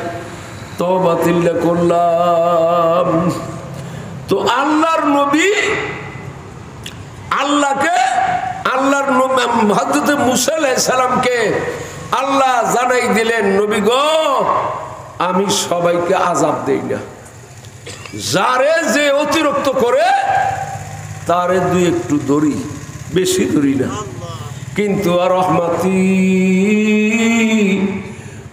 তওবা তিল্লা করলাম। তো আল্লাহর নবী আল্লাহকে, আল্লাহর হযরত মুসা আলাইহিস সালামকে আল্লাহ জানাই দিলেন, নবী গো আমি সবাইকে আযাব দেই না, যারে যে অতিরিক্ত করে তারে দুই একটু ধরি, বেশি ধরি না, কিন্তু আর রহমতি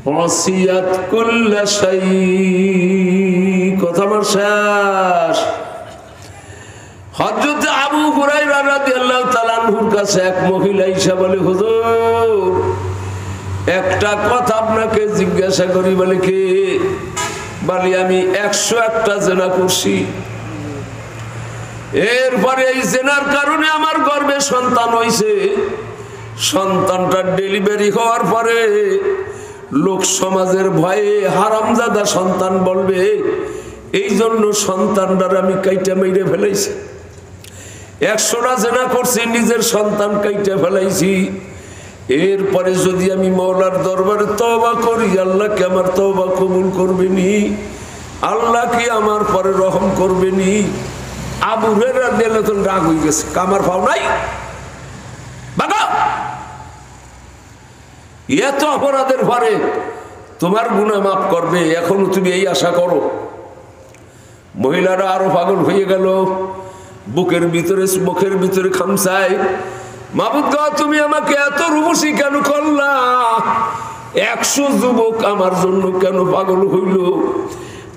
ওয়াসিয়াত কুল্লা শাই। কথা আমার শেষ। হযরত আবু হুরায়রা রাদিয়াল্লাহু তাআলা আনহুর কাছে এক মহিলা এসে বলে, হুজুর একটা কথা আপনাকে জিজ্ঞাসা করি। বলে কি? বলে আমি 101টা জিনা করছি, এরপরে এই জিনার কারণে আমার গর্ভে সন্তান হইছে, সন্তানটা ডেলিভারি হওয়ার পরে লোক সমাজের ভয়ে হারামজাদা সন্তান বলবে, এই জন্য সন্তানটার আমি কাইটা মেরে ফেলাইছি। 100টা জেনা করছি, নিজের সন্তান কাইটা ফেলাইছি। এরপরে যদি আমি মওলার দরবারে তওবা করি, আল্লাহ কি আমার তওবা কবুল করবেনি? আল্লাহ কি আমার পরে রহম করবেনি? আবু হুরায়রা রাদিয়াল্লাহু তাআলা রাগ হয়ে গেছে, কামার পাও নাই, বাবা এত অপরাধের পরে তোমার গুনাহ মাফ করবে, এখনো তুমি এই আশা করো? মহিলারা আরো পাগল হয়ে গেল, বুকের ভিতরে মুখের ভিতরে খামসায়, মাবুদ গো তুমি আমাকে এত রূপসী কেন করলা? 100 যুবক আমার জন্য কেন পাগল হইল?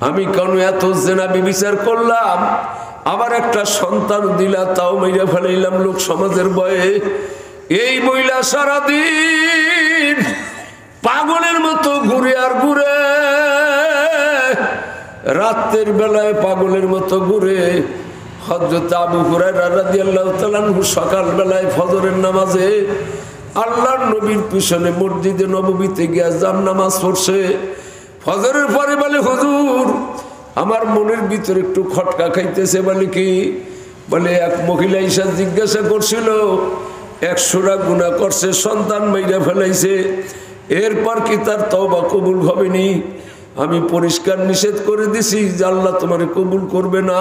আমি কেন এত জেনা বিবিচার করলাম? আবার একটা সন্তান দিলা, তাও মেরে ফেলাইলাম লোক সমাজের ভয়ে। এই মহিলা সারাদিন পাগলের মতো ঘুরে আর ঘুরে, রাতের বেলায় পাগলের মতো ঘুরে। হযরত আবু হুরায়রা রাদিয়াল্লাহু তাআলা আনহু সকাল বেলায় ফজরের নামাজে আল্লাহর নবীর পিছনে মসজিদে নববীতে গিয়া জাম নামাজ পড়ছে। ফজরের পরে বলে, হুজুর আমার মনের ভিতরে একটু খটকা খাইতেছে। বলে কি? বলে এক মহিলা এসে জিজ্ঞাসা করছিল, 100টা গুনাহ করছে, সন্তান মাইরা ফেলাইছে, এরপর কি তার তওবা কবুল হবেনি? আমি পরিষ্কার নিষেধ করে দিছি যে আল্লাহ তোমারে কবুল করবে না।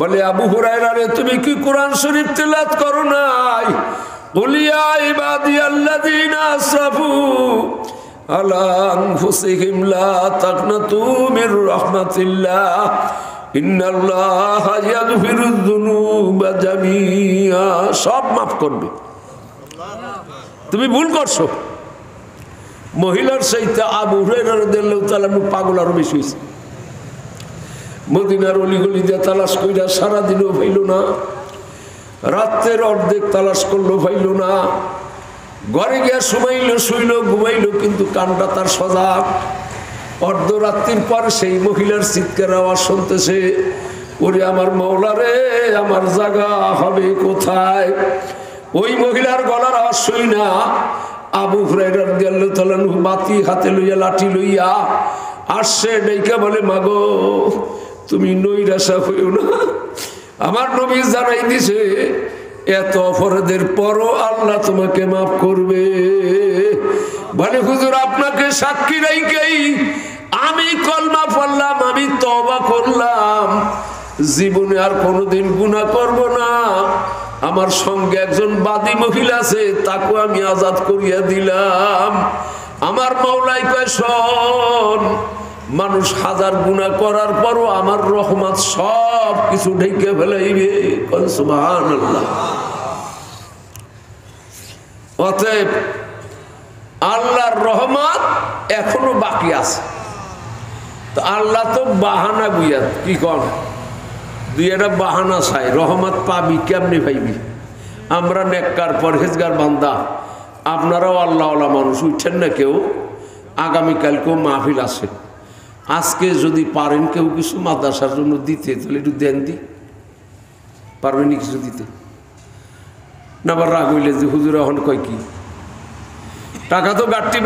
বলে আবু হুরায়রা রে, তুমি কি কোরআন শরীফ তেলাওয়াত করো নাই? কুলিয়া ইবাদিয়াল্লাযীনা আসরাফু আলা আনফুসিহিম লা তাকনাতু মির রাহমাতিল্লাহ ইন্নাল্লাহা ইয়াগফিরুয যুনুবা জামিআ। সব মাফ করবে, তুমি ভুল করছো। মহিলার চাইতে আবু হুরায়রা রাদিয়াল্লাহু তাআলা পাগল আরো বেশি হয়েছে। মদিনার অলিগলি দিয়ে তালাশ কইরা সারাদিনও পাইল না, রাতের অর্ধেক তালাশ করলো, পাইল না। ঘরে গিয়া শুমাইল, শুইল, ঘুমাইল, কিন্তু কানটা তার সজাগ। অর্ধরাত্রির পর সেই মহিলার চিৎকার আওয়াজ শুনতেছে, ওরে আমার মওলা রে, আমার জায়গা হবে কোথায়? ওই মহিলার গলার আওয়াজ শুই না আবু হুরায়রা রাদিয়াল্লাহু তাআলা আনহু বাতি হাতে লইয়া, লাঠি লইয়া আসছে। ডেকে বলে, মাগো তুমি নৈরাশা হইও না, আমার নবী জানাই দিছে এত অপরাধের পরও আল্লাহ তোমাকে মাফ করবে। বলে, হুজুর আপনাকে সাক্ষী রাইখেই আমি কলমা পড়লাম, আমি তওবা করলাম, জীবনে আর কোনোদিন গুনাহ করব না। আমার সঙ্গে একজন বাদী মহিলা আছে, তাকে আমি আজাদ করিয়া দিলাম। আমার মাওলাই কয়, শোন, মানুষ 1000 গুনাহ করার পরও আমার রহমত সব কিছু ঢেকে ফেলাইবে। সুবহানাল্লাহ। অতএব আল্লাহর রহমত এখনো বাকি আছে। তো আল্লাহ তো বাহানা বুঝা কি কন, দুই একটা বাহানা চাই, রহমত পাবি কেমনি পাইবি? আমরা নেককার পরহেজগার বান্দা, আপনারাও আল্লাহওয়ালা মানুষ, উঠছেন না কেউ। আগামীকালকেও মাহফিল আছে, আজকে যদি পারেন কেউ কিছু মাদ্রাসার জন্য দিতে, তাহলে একটু দেন, দি পারবেন কিছু দিতে? না আবার রাগ হইলে যে হুজুর এখন কয় কি টাকা তো গাড়টি